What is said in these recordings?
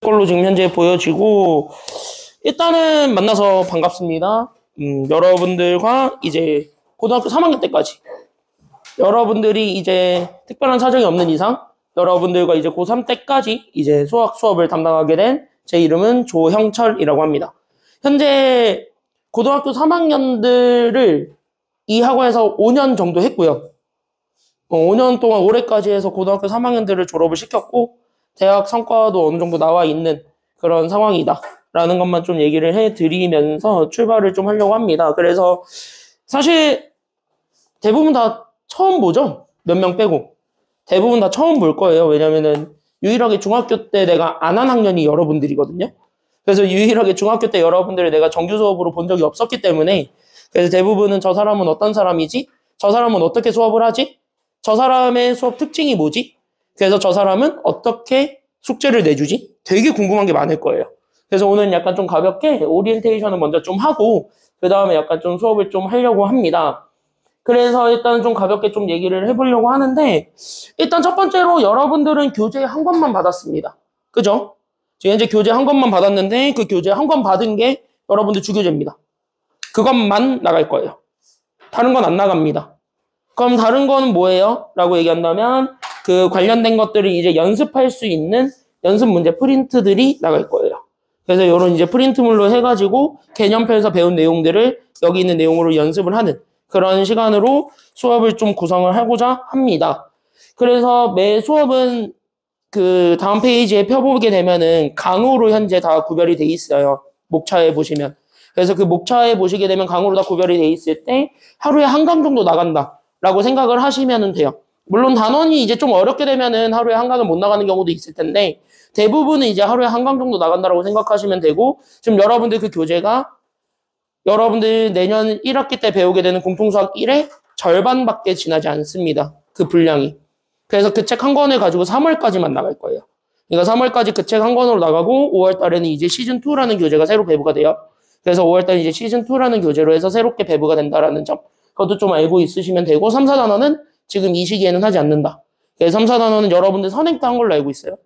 걸로 지금 현재 보여지고, 일단은 만나서 반갑습니다. 여러분들과 이제 고등학교 3학년 때까지 여러분들이 이제 특별한 사정이 없는 이상 여러분들과 이제 고3 때까지 이제 수학 수업을 담당하게 된 제 이름은 조형철이라고 합니다. 현재 고등학교 3학년들을 이 학원에서 5년 정도 했고요. 5년 동안 올해까지 해서 고등학교 3학년들을 졸업을 시켰고 대학 성과도 어느 정도 나와 있는 그런 상황이다 라는 것만 좀 얘기를 해드리면서 출발을 좀 하려고 합니다. 그래서 사실 대부분 다 처음 보죠? 몇 명 빼고 대부분 다 처음 볼 거예요. 왜냐면은 유일하게 중학교 때 내가 안 한 학년이 여러분들이거든요. 그래서 유일하게 중학교 때 여러분들을 내가 정규 수업으로 본 적이 없었기 때문에 그래서 대부분은 저 사람은 어떤 사람이지? 저 사람은 어떻게 수업을 하지? 저 사람의 수업 특징이 뭐지? 그래서 저 사람은 어떻게 숙제를 내주지? 되게 궁금한 게 많을 거예요. 그래서 오늘 약간 좀 가볍게 오리엔테이션을 먼저 좀 하고 그 다음에 약간 좀 수업을 좀 하려고 합니다. 그래서 일단 좀 가볍게 좀 얘기를 해보려고 하는데 일단 첫 번째로 여러분들은 교재 한 권만 받았습니다. 그죠? 지금 현재 교재 한 권만 받았는데 그 교재 한 권 받은 게 여러분들 주교재입니다. 그것만 나갈 거예요. 다른 건 안 나갑니다. 그럼 다른 거는 뭐예요? 라고 얘기한다면 그 관련된 것들을 이제 연습할 수 있는 연습 문제 프린트들이 나갈 거예요. 그래서 이런 이제 프린트물로 해가지고 개념표에서 배운 내용들을 여기 있는 내용으로 연습을 하는 그런 시간으로 수업을 좀 구성을 하고자 합니다. 그래서 매 수업은 그 다음 페이지에 펴보게 되면은 강으로 현재 다 구별이 돼 있어요. 목차에 보시면. 그래서 그 목차에 보시게 되면 강으로 다 구별이 돼 있을 때 하루에 한 강 정도 나간다 라고 생각을 하시면 돼요. 물론 단원이 이제 좀 어렵게 되면은 하루에 한 강을 못 나가는 경우도 있을 텐데 대부분은 이제 하루에 한 강 정도 나간다라고 생각하시면 되고 지금 여러분들 그 교재가 여러분들 내년 1학기 때 배우게 되는 공통수학 1의 절반밖에 지나지 않습니다. 그 분량이. 그래서 그 책 한 권을 가지고 3월까지만 나갈 거예요. 그러니까 3월까지 그 책 한 권으로 나가고 5월 달에는 이제 시즌2라는 교재가 새로 배부가 돼요. 그래서 5월 달에 이제 시즌2라는 교재로 해서 새롭게 배부가 된다라는 점. 그것도 좀 알고 있으시면 되고 3, 4단원은 지금 이 시기에는 하지 않는다. 그래서 3, 4단원은 여러분들 선행 때 한 걸로 알고 있어요.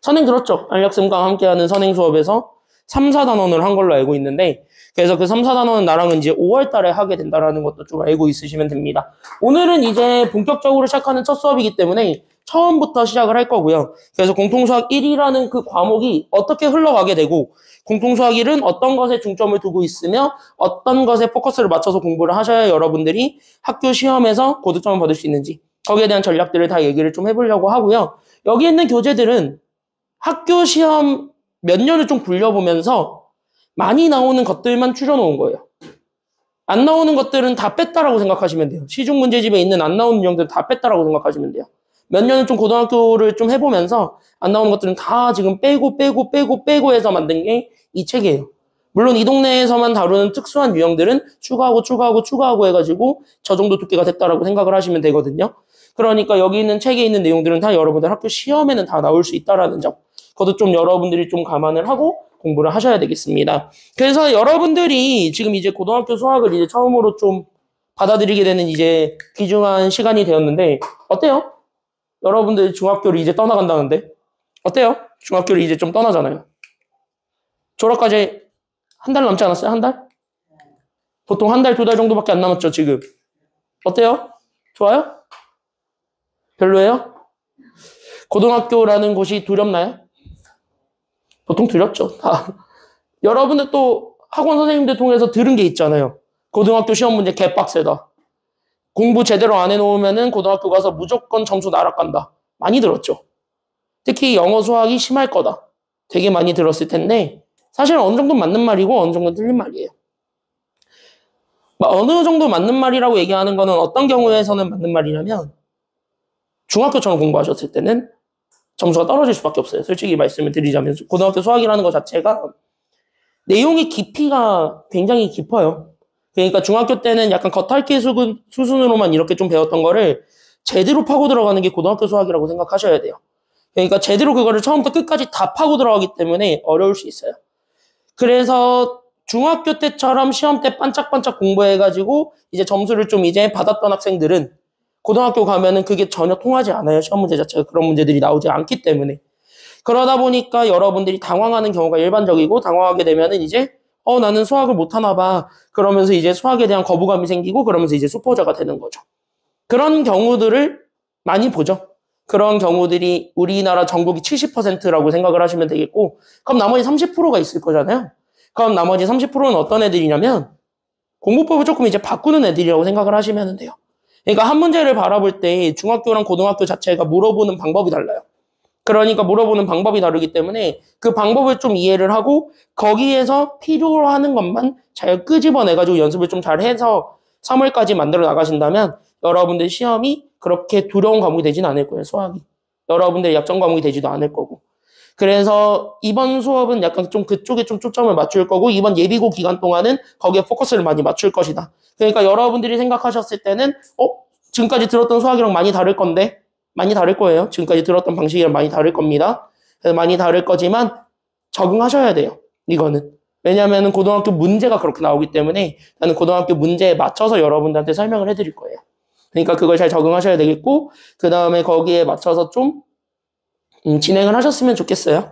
선행 들었죠? 알약쌤과 함께하는 선행 수업에서 3, 4단원을 한 걸로 알고 있는데 그래서 그 3, 4단원은 나랑은 이제 5월 달에 하게 된다라는 것도 좀 알고 있으시면 됩니다. 오늘은 이제 본격적으로 시작하는 첫 수업이기 때문에 처음부터 시작을 할 거고요. 그래서 공통수학 1이라는 그 과목이 어떻게 흘러가게 되고 공통수학 1은 어떤 것에 중점을 두고 있으며 어떤 것에 포커스를 맞춰서 공부를 하셔야 여러분들이 학교 시험에서 고득점을 받을 수 있는지 거기에 대한 전략들을 다 얘기를 좀 해보려고 하고요. 여기 있는 교재들은 학교 시험 몇 년을 좀 굴려보면서 많이 나오는 것들만 추려놓은 거예요. 안 나오는 것들은 다 뺐다라고 생각하시면 돼요. 시중 문제집에 있는 안 나오는 유형들은 다 뺐다라고 생각하시면 돼요. 몇 년을 좀 고등학교를 좀 해보면서 안 나오는 것들은 다 지금 빼고 해서 만든 게 이 책이에요. 물론 이 동네에서만 다루는 특수한 유형들은 추가하고 해가지고 저 정도 두께가 됐다라고 생각을 하시면 되거든요. 그러니까 여기 있는 책에 있는 내용들은 다 여러분들 학교 시험에는 다 나올 수 있다라는 점. 그것도 좀 여러분들이 좀 감안을 하고 공부를 하셔야 되겠습니다. 그래서 여러분들이 지금 이제 고등학교 수학을 이제 처음으로 좀 받아들이게 되는 이제 귀중한 시간이 되었는데 어때요? 여러분들 중학교를 이제 떠나간다는데 어때요? 중학교를 이제 좀 떠나잖아요. 졸업까지 한 달 남지 않았어요? 한 달? 보통 한 달, 2달 정도밖에 안 남았죠, 지금. 어때요? 좋아요? 별로예요? 고등학교라는 곳이 두렵나요? 보통 두렵죠. 다. 여러분들 또 학원 선생님들 통해서 들은 게 있잖아요. 고등학교 시험 문제 개빡세다. 공부 제대로 안 해놓으면은 고등학교 가서 무조건 점수 나락간다. 많이 들었죠. 특히 영어 수학이 심할 거다. 되게 많이 들었을 텐데 사실 어느 정도 맞는 말이고 어느 정도 틀린 말이에요. 어느 정도 맞는 말이라고 얘기하는 거는 어떤 경우에서는 맞는 말이냐면 중학교처럼 공부하셨을 때는 점수가 떨어질 수밖에 없어요. 솔직히 말씀을 드리자면 고등학교 수학이라는 것 자체가 내용의 깊이가 굉장히 깊어요. 그러니까 중학교 때는 약간 겉핥기 수준으로만 이렇게 좀 배웠던 거를 제대로 파고 들어가는 게 고등학교 수학이라고 생각하셔야 돼요. 그러니까 제대로 그거를 처음부터 끝까지 다 파고 들어가기 때문에 어려울 수 있어요. 그래서 중학교 때처럼 시험 때 반짝반짝 공부해가지고 이제 점수를 좀 이제 받았던 학생들은 고등학교 가면은 그게 전혀 통하지 않아요. 시험 문제 자체가 그런 문제들이 나오지 않기 때문에. 그러다 보니까 여러분들이 당황하는 경우가 일반적이고 당황하게 되면은 이제 나는 수학을 못하나 봐. 그러면서 이제 수학에 대한 거부감이 생기고 그러면서 이제 수포자가 되는 거죠. 그런 경우들을 많이 보죠. 그런 경우들이 우리나라 전국이 70%라고 생각을 하시면 되겠고 그럼 나머지 30%가 있을 거잖아요. 그럼 나머지 30%는 어떤 애들이냐면 공부법을 조금 이제 바꾸는 애들이라고 생각을 하시면 돼요. 그러니까 한 문제를 바라볼 때 중학교랑 고등학교 자체가 물어보는 방법이 달라요. 그러니까 물어보는 방법이 다르기 때문에 그 방법을 좀 이해를 하고 거기에서 필요로 하는 것만 잘 끄집어내가지고 연습을 좀 잘 해서 3월까지 만들어 나가신다면 여러분들 시험이 그렇게 두려운 과목이 되진 않을 거예요, 수학이. 여러분들 약점 과목이 되지도 않을 거고. 그래서 이번 수업은 약간 좀 그쪽에 좀 초점을 맞출 거고 이번 예비고 기간 동안은 거기에 포커스를 많이 맞출 것이다. 그러니까 여러분들이 생각하셨을 때는 지금까지 들었던 수학이랑 많이 다를 건데 많이 다를 거예요. 지금까지 들었던 방식이랑 많이 다를 겁니다. 그래서 많이 다를 거지만 적응하셔야 돼요. 이거는. 왜냐하면 고등학교 문제가 그렇게 나오기 때문에 나는 고등학교 문제에 맞춰서 여러분들한테 설명을 해드릴 거예요. 그러니까 그걸 잘 적응하셔야 되겠고 그 다음에 거기에 맞춰서 좀 진행을 하셨으면 좋겠어요.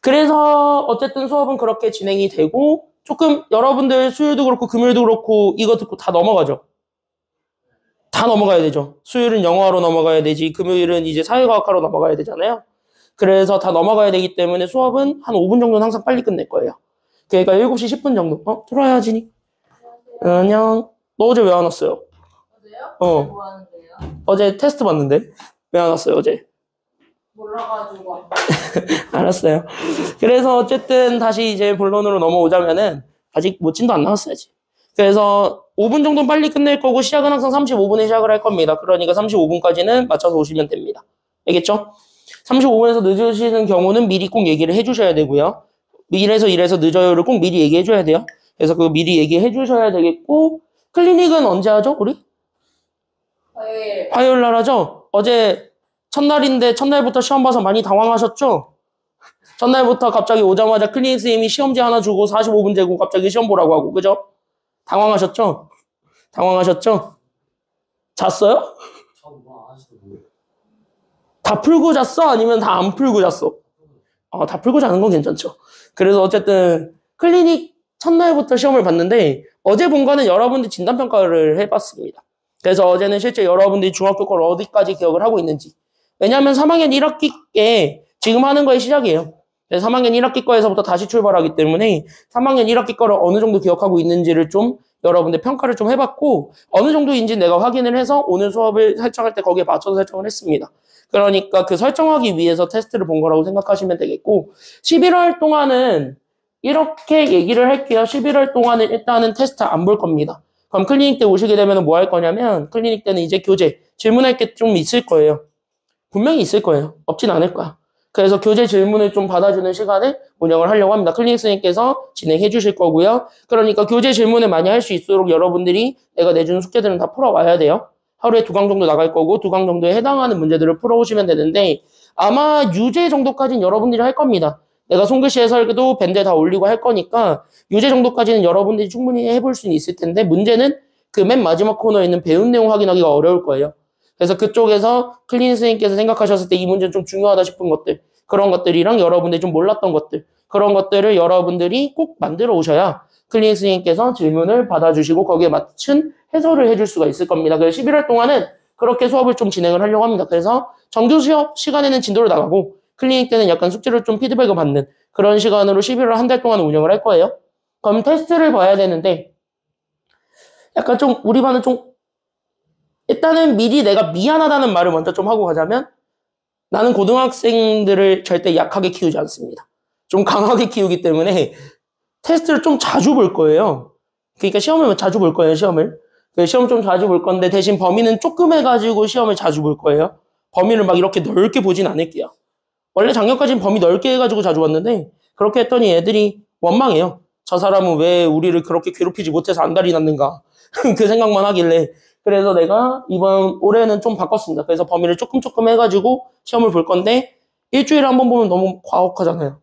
그래서 어쨌든 수업은 그렇게 진행이 되고 조금 여러분들 수요일도 그렇고 금요일도 그렇고 이거 듣고 다 넘어가죠. 다 넘어가야 되죠. 수요일은 영어하러 넘어가야 되지 금요일은 이제 사회과학하러 넘어가야 되잖아요. 그래서 다 넘어가야 되기 때문에 수업은 한 5분 정도는 항상 빨리 끝낼 거예요. 그러니까 7시 10분 정도. 들어와야지. 안녕. 너 어제 왜 안 왔어요? 어제요? 뭐 하는데요? 어제 테스트 봤는데 왜 안 왔어요 어제? 몰라가지고. 알았어요. 그래서 어쨌든 다시 이제 본론으로 넘어오자면은 아직 모친도 안 나왔어야지. 그래서 5분 정도 빨리 끝낼 거고 시작은 항상 35분에 시작을 할 겁니다. 그러니까 35분까지는 맞춰서 오시면 됩니다. 알겠죠? 35분에서 늦으시는 경우는 미리 꼭 얘기를 해주셔야 되고요. 이래서 늦어요를 꼭 미리 얘기해줘야 돼요. 그래서 그거 미리 얘기해 주셔야 되겠고 클리닉은 언제 하죠 우리? 화요일 날 하죠? 어제 첫날인데 첫날부터 시험 봐서 많이 당황하셨죠? 첫날부터 갑자기 오자마자 클리닉 선생님이 시험지 하나 주고 45분 재고 갑자기 시험 보라고 하고 그죠? 당황하셨죠? 잤어요? 다 풀고 잤어? 아니면 다 안 풀고 잤어? 다 풀고 자는 건 괜찮죠. 그래서 어쨌든 클리닉 첫날부터 시험을 봤는데 어제 본 거는 여러분들 진단평가를 해봤습니다. 그래서 어제는 실제 여러분들이 중학교 걸 어디까지 기억을 하고 있는지. 왜냐하면 3학년 1학기에 지금 하는 거의 시작이에요. 그래서 3학년 1학기 거에서부터 다시 출발하기 때문에 3학년 1학기 거를 어느 정도 기억하고 있는지를 좀 여러분들 평가를 좀 해봤고 어느 정도인지 내가 확인을 해서 오늘 수업을 설정할 때 거기에 맞춰서 설정을 했습니다. 그러니까 그 설정하기 위해서 테스트를 본 거라고 생각하시면 되겠고 11월 동안은 이렇게 얘기를 할게요. 11월 동안은 일단은 테스트 안 볼 겁니다. 그럼 클리닉 때 오시게 되면 뭐 할 거냐면 클리닉 때는 이제 교재 질문할 게 좀 있을 거예요. 분명히 있을 거예요. 없진 않을 거야. 그래서 교재 질문을 좀 받아주는 시간을 운영을 하려고 합니다. 클리닉 선생님께서 진행해 주실 거고요. 그러니까 교재 질문을 많이 할 수 있도록 여러분들이 내가 내준 숙제들은 다 풀어와야 돼요. 하루에 2강 정도 나갈 거고 2강 정도에 해당하는 문제들을 풀어오시면 되는데 아마 유제 정도까지는 여러분들이 할 겁니다. 내가 손글씨 해설도 밴드에 다 올리고 할 거니까 유제 정도까지는 여러분들이 충분히 해볼 수는 있을 텐데 문제는 그 맨 마지막 코너에 있는 배운 내용 확인하기가 어려울 거예요. 그래서 그쪽에서 클리닉 선생님께서 생각하셨을 때 이 문제는 좀 중요하다 싶은 것들 그런 것들이랑 여러분들이 좀 몰랐던 것들 그런 것들을 여러분들이 꼭 만들어 오셔야 클리닉 선생님께서 질문을 받아주시고 거기에 맞춘 해설을 해줄 수가 있을 겁니다. 그래서 11월 동안은 그렇게 수업을 좀 진행을 하려고 합니다. 그래서 정규 수업 시간에는 진도를 나가고 클리닉 때는 약간 숙제를 좀 피드백을 받는 그런 시간으로 11월 한 달 동안 운영을 할 거예요. 그럼 테스트를 봐야 되는데 약간 좀 우리 반은 좀 일단은 미리 내가 미안하다는 말을 먼저 좀 하고 가자면 나는 고등학생들을 절대 약하게 키우지 않습니다. 좀 강하게 키우기 때문에 테스트를 좀 자주 볼 거예요. 그러니까 시험을 자주 볼 거예요, 시험을. 시험 좀 자주 볼 건데 대신 범위는 조금 해가지고 시험을 자주 볼 거예요. 범위를 막 이렇게 넓게 보진 않을게요. 원래 작년까지는 범위 넓게 해가지고 자주 봤는데 그렇게 했더니 애들이 원망해요. 저 사람은 왜 우리를 그렇게 괴롭히지 못해서 안달이 났는가. 그 생각만 하길래 그래서 내가 이번 올해는 좀 바꿨습니다. 그래서 범위를 조금 해가지고 시험을 볼 건데 일주일에 한 번 보면 너무 과혹하잖아요.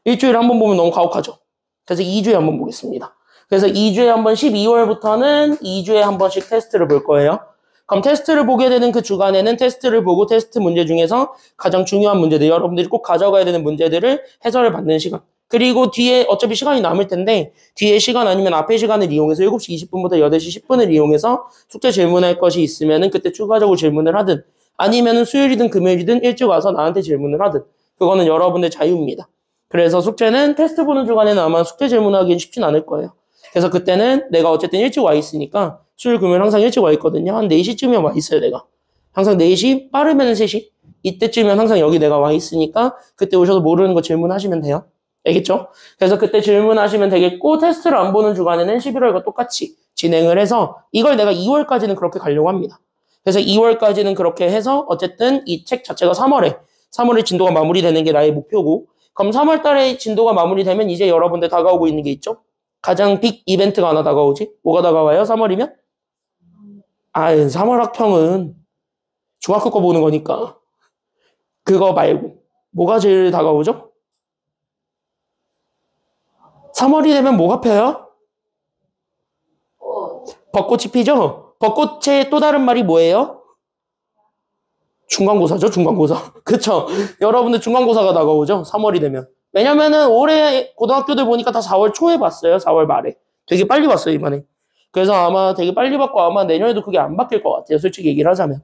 일주일에 한 번 보면 너무 과혹하죠. 그래서 2주에 한 번 보겠습니다. 그래서 2주에 한 번 12월부터는 2주에 한 번씩 테스트를 볼 거예요. 그럼 테스트를 보게 되는 그 주간에는 테스트를 보고 테스트 문제 중에서 가장 중요한 문제들, 여러분들이 꼭 가져가야 되는 문제들을 해설을 받는 시간. 그리고 뒤에 어차피 시간이 남을 텐데 뒤에 시간 아니면 앞에 시간을 이용해서 7시 20분부터 8시 10분을 이용해서 숙제 질문할 것이 있으면은 그때 추가적으로 질문을 하든 아니면은 수요일이든 금요일이든 일찍 와서 나한테 질문을 하든 그거는 여러분의 자유입니다. 그래서 숙제는 테스트 보는 주간에는 아마 숙제 질문하기는 쉽진 않을 거예요. 그래서 그때는 내가 어쨌든 일찍 와 있으니까 수요일 금요일 항상 일찍 와 있거든요. 한 4시쯤이면 와 있어요, 내가. 항상 4시 빠르면 3시 이때쯤이면 항상 여기 내가 와 있으니까 그때 오셔서 모르는 거 질문하시면 돼요. 알겠죠? 그래서 그때 질문하시면 되겠고 테스트를 안 보는 주간에는 11월과 똑같이 진행을 해서 이걸 내가 2월까지는 그렇게 가려고 합니다. 그래서 2월까지는 그렇게 해서 어쨌든 이 책 자체가 3월에 진도가 마무리되는 게 나의 목표고 그럼 3월 달에 진도가 마무리되면 이제 여러분들 다가오고 있는 게 있죠? 가장 빅 이벤트가 하나 다가오지? 뭐가 다가와요? 3월이면? 3월 학평은 중학교 거 보는 거니까 그거 말고 뭐가 제일 다가오죠? 3월이 되면 뭐가 펴요? 벚꽃이 피죠? 벚꽃의 또 다른 말이 뭐예요? 중간고사죠, 중간고사. 그쵸? 여러분들 중간고사가 다가오죠? 3월이 되면. 왜냐면은 올해 고등학교들 보니까 다 4월 초에 봤어요, 4월 말에. 되게 빨리 봤어요, 이번에. 그래서 아마 되게 빨리 봤고 아마 내년에도 그게 안 바뀔 것 같아요, 솔직히 얘기를 하자면.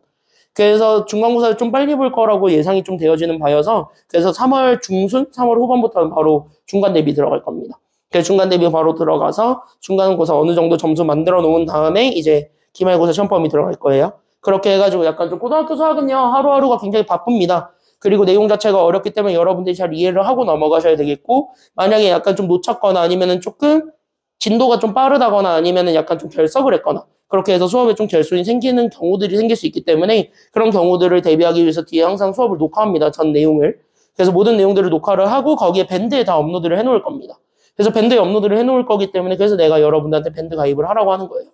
그래서 중간고사를 좀 빨리 볼 거라고 예상이 좀 되어지는 바여서 그래서 3월 중순, 3월 후반부터는 바로 중간 대비 들어갈 겁니다. 그래서 중간 대비 바로 들어가서 중간고사 어느 정도 점수 만들어 놓은 다음에 이제 기말고사 시험범위 들어갈 거예요. 그렇게 해가지고 약간 좀 고등학교 수학은요 하루하루가 굉장히 바쁩니다. 그리고 내용 자체가 어렵기 때문에 여러분들이 잘 이해를 하고 넘어가셔야 되겠고 만약에 약간 좀 놓쳤거나 아니면은 조금 진도가 좀 빠르다거나 아니면은 약간 좀 결석을 했거나 그렇게 해서 수업에 좀 결손이 생기는 경우들이 생길 수 있기 때문에 그런 경우들을 대비하기 위해서 뒤에 항상 수업을 녹화합니다. 전 내용을. 그래서 모든 내용들을 녹화를 하고 거기에 밴드에 다 업로드를 해놓을 겁니다. 그래서 밴드에 업로드를 해놓을 거기 때문에 그래서 내가 여러분들한테 밴드 가입을 하라고 하는 거예요.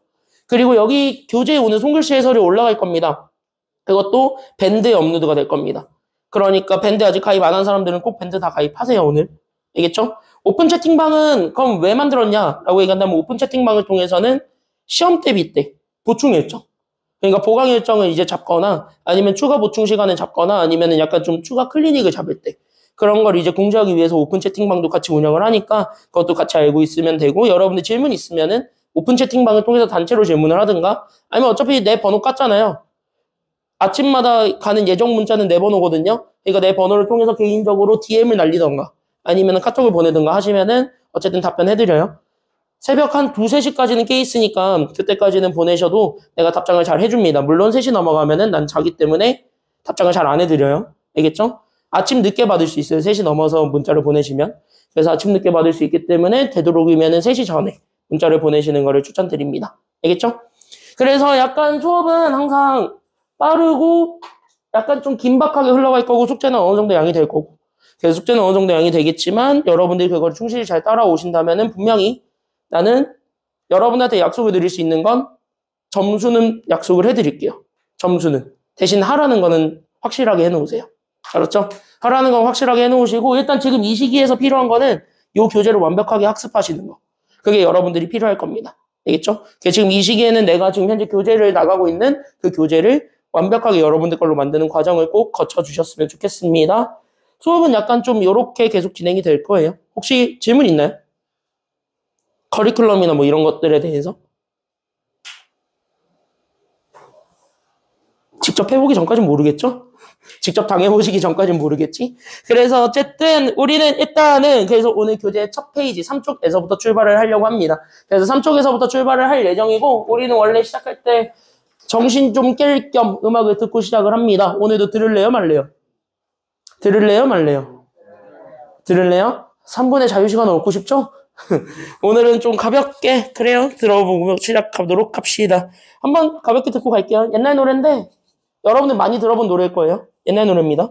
그리고 여기 교재에 오늘 손글씨 해설이 올라갈 겁니다. 그것도 밴드에 업로드가 될 겁니다. 그러니까 밴드 아직 가입 안 한 사람들은 꼭 밴드 다 가입하세요, 오늘. 알겠죠? 오픈 채팅방은 그럼 왜 만들었냐라고 얘기한다면 오픈 채팅방을 통해서는 시험 대비 때 보충 일정. 그러니까 보강 일정을 이제 잡거나 아니면 추가 보충 시간을 잡거나 아니면 약간 좀 추가 클리닉을 잡을 때 그런 걸 이제 공지하기 위해서 오픈 채팅방도 같이 운영을 하니까 그것도 같이 알고 있으면 되고 여러분들 질문 있으면은 오픈 채팅방을 통해서 단체로 질문을 하든가 아니면 어차피 내 번호 깠잖아요. 아침마다 가는 예정 문자는 내 번호거든요. 그러니까 내 번호를 통해서 개인적으로 DM을 날리던가 아니면 카톡을 보내든가 하시면은 어쨌든 답변해드려요. 새벽 한 2, 3시까지는 깨 있으니까 그때까지는 보내셔도 내가 답장을 잘 해줍니다. 물론 3시 넘어가면은 난 자기 때문에 답장을 잘 안 해드려요. 알겠죠? 아침 늦게 받을 수 있어요. 3시 넘어서 문자를 보내시면. 그래서 아침 늦게 받을 수 있기 때문에 되도록이면은 3시 전에 문자를 보내시는 거를 추천드립니다. 알겠죠? 그래서 약간 수업은 항상 빠르고 약간 좀 긴박하게 흘러갈 거고 숙제는 어느 정도 양이 될 거고. 그래서 숙제는 어느 정도 양이 되겠지만 여러분들이 그걸 충실히 잘 따라오신다면은 분명히 나는 여러분한테 약속을 드릴 수 있는 건 점수는 약속을 해드릴게요. 점수는. 대신 하라는 거는 확실하게 해놓으세요. 알았죠? 하라는 건 확실하게 해놓으시고 일단 지금 이 시기에서 필요한 거는 이 교재를 완벽하게 학습하시는 거. 그게 여러분들이 필요할 겁니다. 알겠죠? 지금 이 시기에는 내가 지금 현재 교재를 나가고 있는 그 교재를 완벽하게 여러분들 걸로 만드는 과정을 꼭 거쳐주셨으면 좋겠습니다. 수업은 약간 좀 이렇게 계속 진행이 될 거예요. 혹시 질문 있나요? 커리큘럼이나 뭐 이런 것들에 대해서? 직접 해보기 전까지는 모르겠죠? 직접 당해보시기 전까지는 모르겠지? 그래서 어쨌든 우리는 일단은 그래서 오늘 교재 첫 페이지 3쪽에서부터 출발을 하려고 합니다. 그래서 3쪽에서부터 출발을 할 예정이고 우리는 원래 시작할 때 정신 좀 깰 겸 음악을 듣고 시작을 합니다. 오늘도 들을래요 말래요? 들을래요 말래요? 들을래요? 3분의 자유시간을 얻고 싶죠? 오늘은 좀 가볍게 그래요 들어보고 시작하도록 합시다. 한번 가볍게 듣고 갈게요. 옛날 노래인데 여러분들 많이 들어본 노래일 거예요. 옛날 노래입니다.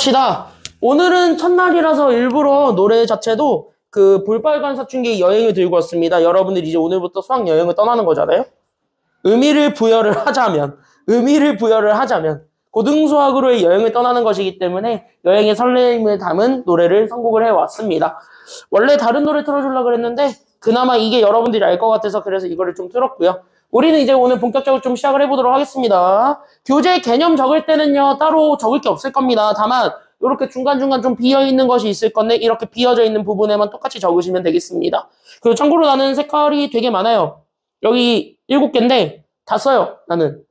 합시다. 오늘은 첫날이라서 일부러 노래 자체도 그 볼빨간 사춘기 여행을 들고 왔습니다. 여러분들 이제 오늘부터 수학 여행을 떠나는 거잖아요. 의미를 부여를 하자면 고등수학으로의 여행을 떠나는 것이기 때문에 여행의 설렘을 담은 노래를 선곡을 해왔습니다. 원래 다른 노래 틀어주려고 그랬는데 그나마 이게 여러분들이 알 것 같아서 그래서 이거를 좀 틀었고요. 우리는 이제 오늘 본격적으로 좀 시작을 해보도록 하겠습니다. 교재 개념 적을 때는요, 따로 적을 게 없을 겁니다. 다만 이렇게 중간중간 좀 비어있는 것이 있을 건데 이렇게 비어져 있는 부분에만 똑같이 적으시면 되겠습니다. 그리고 참고로 나는 색깔이 되게 많아요. 여기 7개인데 다 써요. 나는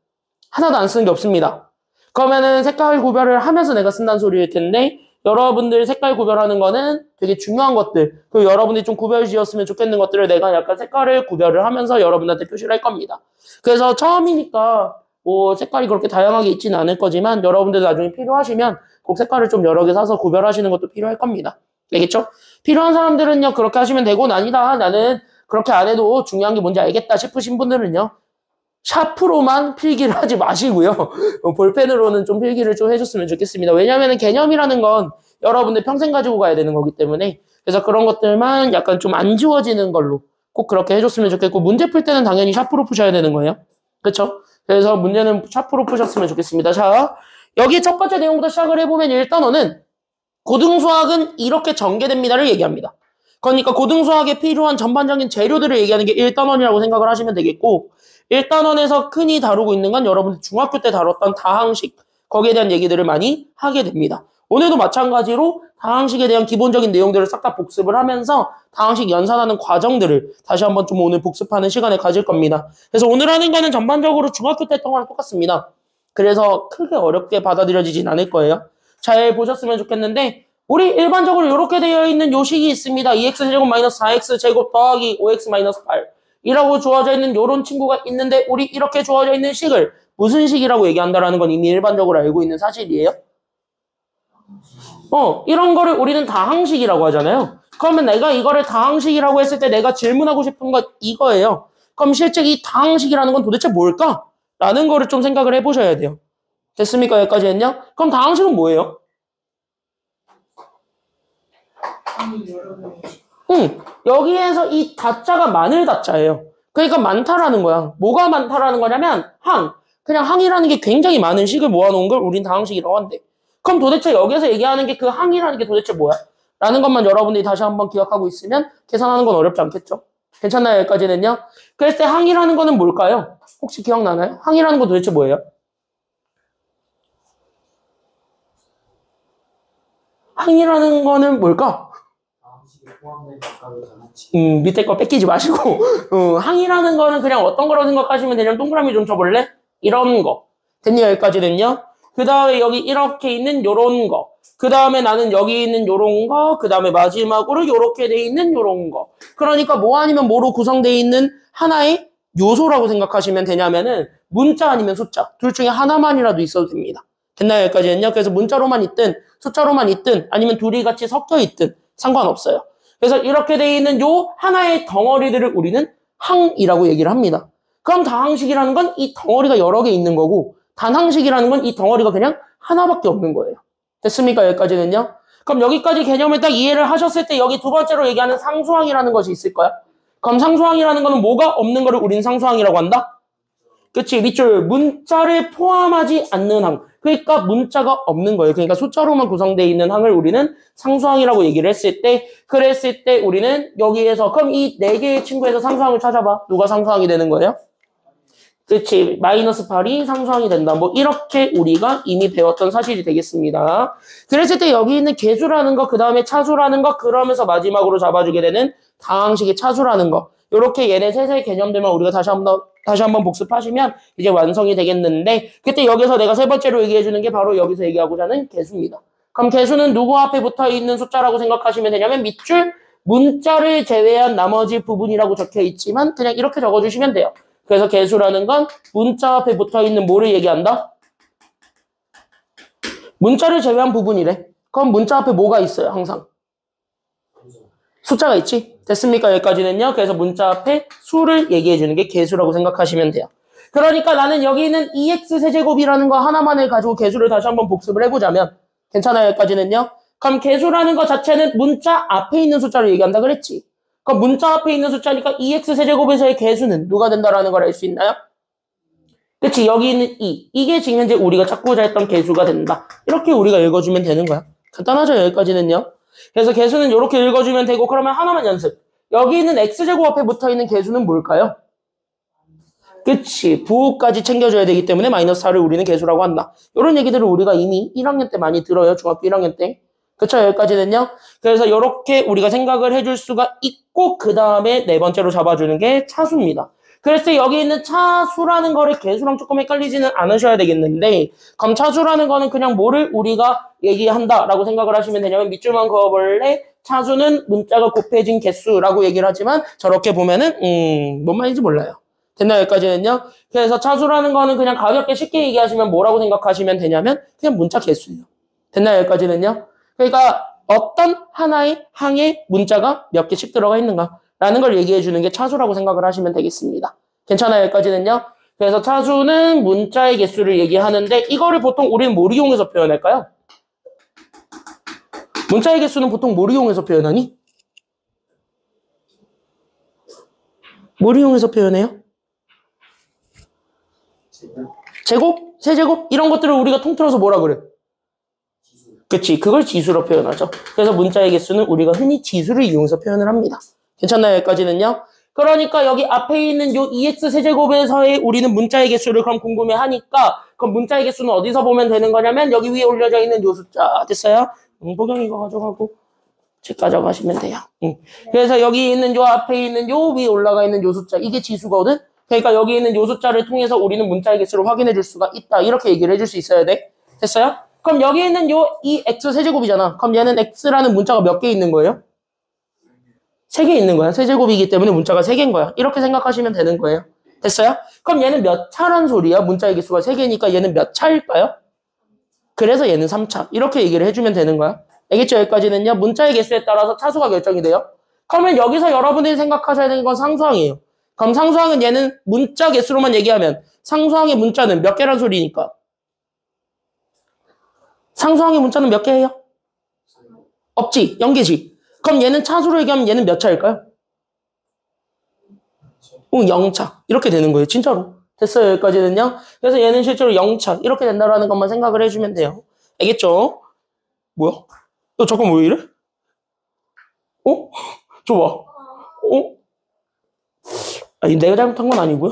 하나도 안 쓰는 게 없습니다. 그러면은 색깔 구별을 하면서 내가 쓴다는 소리일 텐데 여러분들 색깔 구별하는 거는 되게 중요한 것들, 그리고 여러분들이 좀 구별 지었으면 좋겠는 것들을 내가 약간 색깔을 구별을 하면서 여러분한테 표시를 할 겁니다. 그래서 처음이니까 뭐 색깔이 그렇게 다양하게 있지는 않을 거지만 여러분들 나중에 필요하시면 꼭 색깔을 좀 여러 개 사서 구별하시는 것도 필요할 겁니다. 알겠죠? 필요한 사람들은요 그렇게 하시면 되고, 아니다 나는 그렇게 안 해도 중요한 게 뭔지 알겠다 싶으신 분들은요 샤프로만 필기를 하지 마시고요. 볼펜으로는 좀 필기를 좀 해줬으면 좋겠습니다. 왜냐하면 개념이라는 건 여러분들 평생 가지고 가야 되는 거기 때문에, 그래서 그런 것들만 약간 좀 안 지워지는 걸로 꼭 그렇게 해줬으면 좋겠고, 문제 풀 때는 당연히 샤프로 푸셔야 되는 거예요. 그렇죠? 그래서 문제는 샤프로 푸셨으면 좋겠습니다. 자, 여기 첫 번째 내용부터 시작을 해보면 일단어는 고등수학은 이렇게 전개됩니다를 얘기합니다. 그러니까 고등수학에 필요한 전반적인 재료들을 얘기하는 게 1단원이라고 생각을 하시면 되겠고, 1단원에서 흔히 다루고 있는 건 여러분들 중학교 때 다뤘던 다항식, 거기에 대한 얘기들을 많이 하게 됩니다. 오늘도 마찬가지로 다항식에 대한 기본적인 내용들을 싹 다 복습을 하면서 다항식 연산하는 과정들을 다시 한번 좀 오늘 복습하는 시간을 가질 겁니다. 그래서 오늘 하는 거는 전반적으로 중학교 때 했던 거랑 똑같습니다. 그래서 크게 어렵게 받아들여지진 않을 거예요. 잘 보셨으면 좋겠는데, 우리 일반적으로 이렇게 되어 있는 요 식이 있습니다. 2x제곱 마이너스 4x제곱 더하기 5x 마이너스 8 이라고 주어져 있는 요런 친구가 있는데, 우리 이렇게 주어져 있는 식을 무슨 식이라고 얘기한다라는 건 이미 일반적으로 알고 있는 사실이에요. 이런 거를 우리는 다항식이라고 하잖아요. 그러면 내가 이거를 다항식이라고 했을 때 내가 질문하고 싶은 건 이거예요. 그럼 실제 이 다항식이라는 건 도대체 뭘까? 라는 거를 좀 생각을 해보셔야 돼요. 됐습니까? 여기까지 했냐? 그럼 다항식은 뭐예요? 여기에서 이 다자가 많을 다자예요. 그러니까 많다라는 거야. 뭐가 많다라는 거냐면 그냥 항이라는 게 굉장히 많은 식을 모아놓은 걸 우린 다항식이라고 한대. 그럼 도대체 여기에서 얘기하는 게 그 항이라는 게 도대체 뭐야? 라는 것만 여러분들이 다시 한번 기억하고 있으면 계산하는 건 어렵지 않겠죠? 괜찮나요? 여기까지는요? 그랬을 때 항이라는 거는 뭘까요? 혹시 기억나나요? 항이라는 건 도대체 뭐예요? 항이라는 거는 뭘까? 밑에 거 뺏기지 마시고 항이라는 거는 그냥 어떤 거라고 생각하시면 되냐면, 동그라미 좀 쳐볼래? 이런 거. 됐냐? 여기까지는요? 그 다음에 여기 이렇게 있는 요런 거. 그 다음에 나는 여기 있는 요런 거. 그 다음에 마지막으로 요렇게 돼 있는 요런 거. 그러니까 뭐 아니면 뭐로 구성되어 있는 하나의 요소라고 생각하시면 되냐면은 문자 아니면 숫자. 둘 중에 하나만이라도 있어도 됩니다. 됐나요? 여기까지는요? 그래서 문자로만 있든 숫자로만 있든 아니면 둘이 같이 섞여 있든 상관없어요. 그래서 이렇게 돼 있는 요 하나의 덩어리들을 우리는 항이라고 얘기를 합니다. 그럼 다항식이라는 건 이 덩어리가 여러 개 있는 거고, 단항식이라는 건 이 덩어리가 그냥 하나밖에 없는 거예요. 됐습니까? 여기까지는요? 그럼 여기까지 개념을 딱 이해를 하셨을 때 여기 두 번째로 얘기하는 상수항이라는 것이 있을 거야. 그럼 상수항이라는 거는 뭐가 없는 거를 우리는 상수항이라고 한다? 그치? 밑줄 문자를 포함하지 않는 항. 그러니까 문자가 없는 거예요. 그러니까 숫자로만 구성되어 있는 항을 우리는 상수항이라고 얘기를 했을 때, 그랬을 때 우리는 여기에서 그럼 이 네 개의 친구에서 상수항을 찾아봐. 누가 상수항이 되는 거예요? 그치? 마이너스 8이 상수항이 된다. 뭐 이렇게 우리가 이미 배웠던 사실이 되겠습니다. 그랬을 때 여기 있는 계수라는 거, 그 다음에 차수라는 거, 그러면서 마지막으로 잡아주게 되는 다항식의 차수라는 거. 요렇게 얘네 셋의 개념들만 우리가 다시 한번 복습하시면 이제 완성이 되겠는데, 그때 여기서 내가 세 번째로 얘기해주는 게 바로 여기서 얘기하고자 하는 계수입니다. 그럼 계수는 누구 앞에 붙어 있는 숫자라고 생각하시면 되냐면, 밑줄 문자를 제외한 나머지 부분이라고 적혀 있지만 그냥 이렇게 적어주시면 돼요. 그래서 계수라는 건 문자 앞에 붙어 있는 뭐를 얘기한다? 문자를 제외한 부분이래. 그럼 문자 앞에 뭐가 있어요? 항상 숫자가 있지? 됐습니까? 여기까지는요. 그래서 문자 앞에 수를 얘기해 주는 게 계수라고 생각하시면 돼요. 그러니까 나는 여기 있는 2x 세제곱이라는 거 하나만을 가지고 계수를 다시 한번 복습을 해보자면, 괜찮아요, 여기까지는요? 그럼 개수라는 것 자체는 문자 앞에 있는 숫자를 얘기한다 그랬지. 그럼 문자 앞에 있는 숫자니까 2x 세제곱에서의 개수는 누가 된다라는 걸 알 수 있나요? 그치, 여기 있는 2. 이게 지금 현재 우리가 찾고자 했던 개수가 된다. 이렇게 우리가 읽어주면 되는 거야. 간단하죠, 여기까지는요? 그래서 개수는 이렇게 읽어주면 되고, 그러면 하나만 연습. 여기 있는 x제곱 앞에 붙어있는 개수는 뭘까요? 그치, 부호까지 챙겨줘야 되기 때문에 마이너스 4를 우리는 개수라고 한다. 이런 얘기들을 우리가 이미 1학년 때 많이 들어요, 중학교 1학년 때. 그쵸, 여기까지는요? 그래서 이렇게 우리가 생각을 해줄 수가 있고, 그 다음에 네 번째로 잡아주는 게 차수입니다. 그래서 여기 있는 차수라는 거를 개수랑 조금 헷갈리지는 않으셔야 되겠는데, 그럼 차수라는 거는 그냥 뭐를 우리가 얘기한다라고 생각을 하시면 되냐면, 밑줄만 그어볼래? 차수는 문자가 곱해진 개수라고 얘기를 하지만, 저렇게 보면은, 뭔 말인지 몰라요. 됐나요, 여기까지는요? 그래서 차수라는 거는 그냥 가볍게 쉽게 얘기하시면 뭐라고 생각하시면 되냐면, 그냥 문자 개수예요. 됐나요, 여기까지는요? 그러니까 어떤 하나의 항에 문자가 몇 개씩 들어가 있는가라는 걸 얘기해 주는 게 차수라고 생각을 하시면 되겠습니다. 괜찮아요, 여기까지는요? 그래서 차수는 문자의 개수를 얘기하는데 이거를 보통 우리는 뭘 이용해서 표현할까요? 문자의 개수는 보통 뭘 이용해서 표현하니? 뭘 이용해서 표현해요? 제곱? 세제곱? 이런 것들을 우리가 통틀어서 뭐라 그래? 그치, 그걸 지수로 표현하죠. 그래서 문자의 개수는 우리가 흔히 지수를 이용해서 표현을 합니다. 괜찮나요, 여기까지는요? 그러니까 여기 앞에 있는 요 2x 세제곱에서의 우리는 문자의 개수를 그럼 궁금해하니까 그럼 문자의 개수는 어디서 보면 되는 거냐면 여기 위에 올려져 있는 요 숫자 됐어요? 보경 이거 가져가고 책 가져가시면 돼요. 그래서 여기 있는 요 앞에 있는 요 위에 올라가 있는 요 숫자 이게 지수거든? 그러니까 여기 있는 요 숫자를 통해서 우리는 문자의 개수를 확인해 줄 수가 있다. 이렇게 얘기를 해줄 수 있어야 돼. 됐어요? 그럼 여기 있는 이 x 세제곱이잖아. 그럼 얘는 x라는 문자가 몇 개 있는 거예요? 3개 있는 거야. 세제곱이기 때문에 문자가 3개인 거야. 이렇게 생각하시면 되는 거예요. 됐어요? 그럼 얘는 몇 차란 소리야? 문자의 개수가 3개니까 얘는 몇 차일까요? 그래서 얘는 3차. 이렇게 얘기를 해주면 되는 거야. 알겠죠? 여기까지는요. 문자의 개수에 따라서 차수가 결정이 돼요. 그러면 여기서 여러분들이 생각하셔야 되는 건 상수항이에요. 그럼 상수항은 얘는 문자 개수로만 얘기하면 상수항의 문자는 몇 개란 소리니까? 상수항의 문자는 몇 개예요? 없지. 0개지. 그럼 얘는 차수로 얘기하면 얘는 몇 차일까요? 0차. 이렇게 되는 거예요. 진짜로. 됐어요. 여기까지는요. 그래서 얘는 실제로 0차. 이렇게 된다라는 것만 생각을 해주면 돼요. 알겠죠? 뭐야? 너 잠깐 왜 이래? 줘봐. 아니, 내가 잘못한 건 아니고요.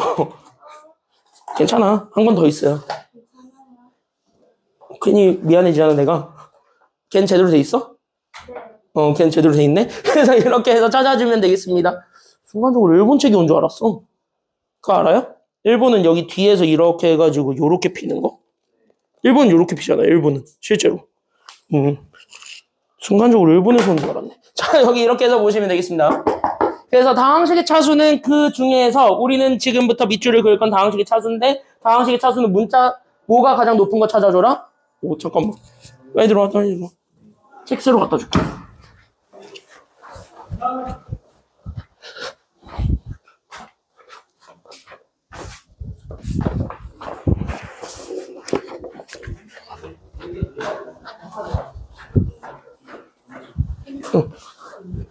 괜찮아. 한 번 더 있어요. 괜히 미안해지잖아, 내가. 걔는 제대로 돼 있어? 걔는 제대로 돼 있네? 그래서 이렇게 해서 찾아주면 되겠습니다. 순간적으로 일본 책이 온 줄 알았어. 그거 알아요? 일본은 여기 뒤에서 이렇게 해가지고 요렇게 피는 거? 일본은 요렇게 피잖아요, 일본은. 실제로. 순간적으로 일본에서 온 줄 알았네. 자, 여기 이렇게 해서 보시면 되겠습니다. 그래서 다항식의 차수는 그 중에서 우리는 지금부터 밑줄을 그을 건 다항식의 차수인데 다항식의 차수는 문자 뭐가 가장 높은 거 찾아줘라? 잠깐만. 빨리 들어와, 빨리 들어와. 텍스로 갖다 줄게.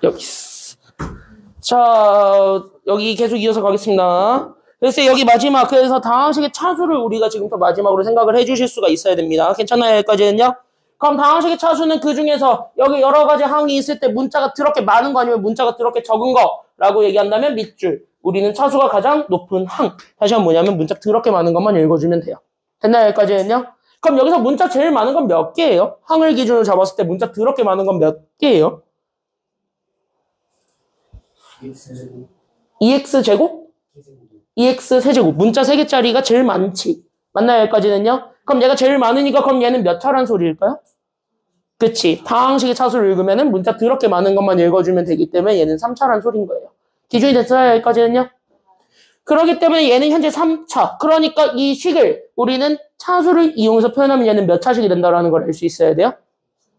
여기 있어. 자, 여기 계속 이어서 가겠습니다. 그래서 여기 마지막, 그래서 다항식의 차수를 우리가 지금부터 마지막으로 생각을 해주실 수가 있어야 됩니다. 괜찮나요? 여기까지는요? 그럼 다항식의 차수는 그 중에서 여기 여러 가지 항이 있을 때 문자가 더럽게 많은 거 아니면 문자가 더럽게 적은 거라고 얘기한다면 밑줄. 우리는 차수가 가장 높은 항. 다시 한번 뭐냐면 문자 더럽게 많은 것만 읽어주면 돼요. 됐나요? 여기까지는요? 그럼 여기서 문자 제일 많은 건 몇 개예요? 항을 기준으로 잡았을 때 문자 더럽게 많은 건 몇 개예요? 2x 제곱? 2x 세제곱. 문자 3개짜리가 제일 많지. 맞나요? 여기까지는요? 그럼 얘가 제일 많으니까 그럼 얘는 몇 차란 소리일까요? 그치. 다항식의 차수를 읽으면은 문자 더럽게 많은 것만 읽어주면 되기 때문에 얘는 3차란 소리인 거예요. 기준이 됐어요? 여기까지는요? 그렇기 때문에 얘는 현재 3차. 그러니까 이 식을 우리는 차수를 이용해서 표현하면 얘는 몇 차식이 된다라는 걸 알 수 있어야 돼요.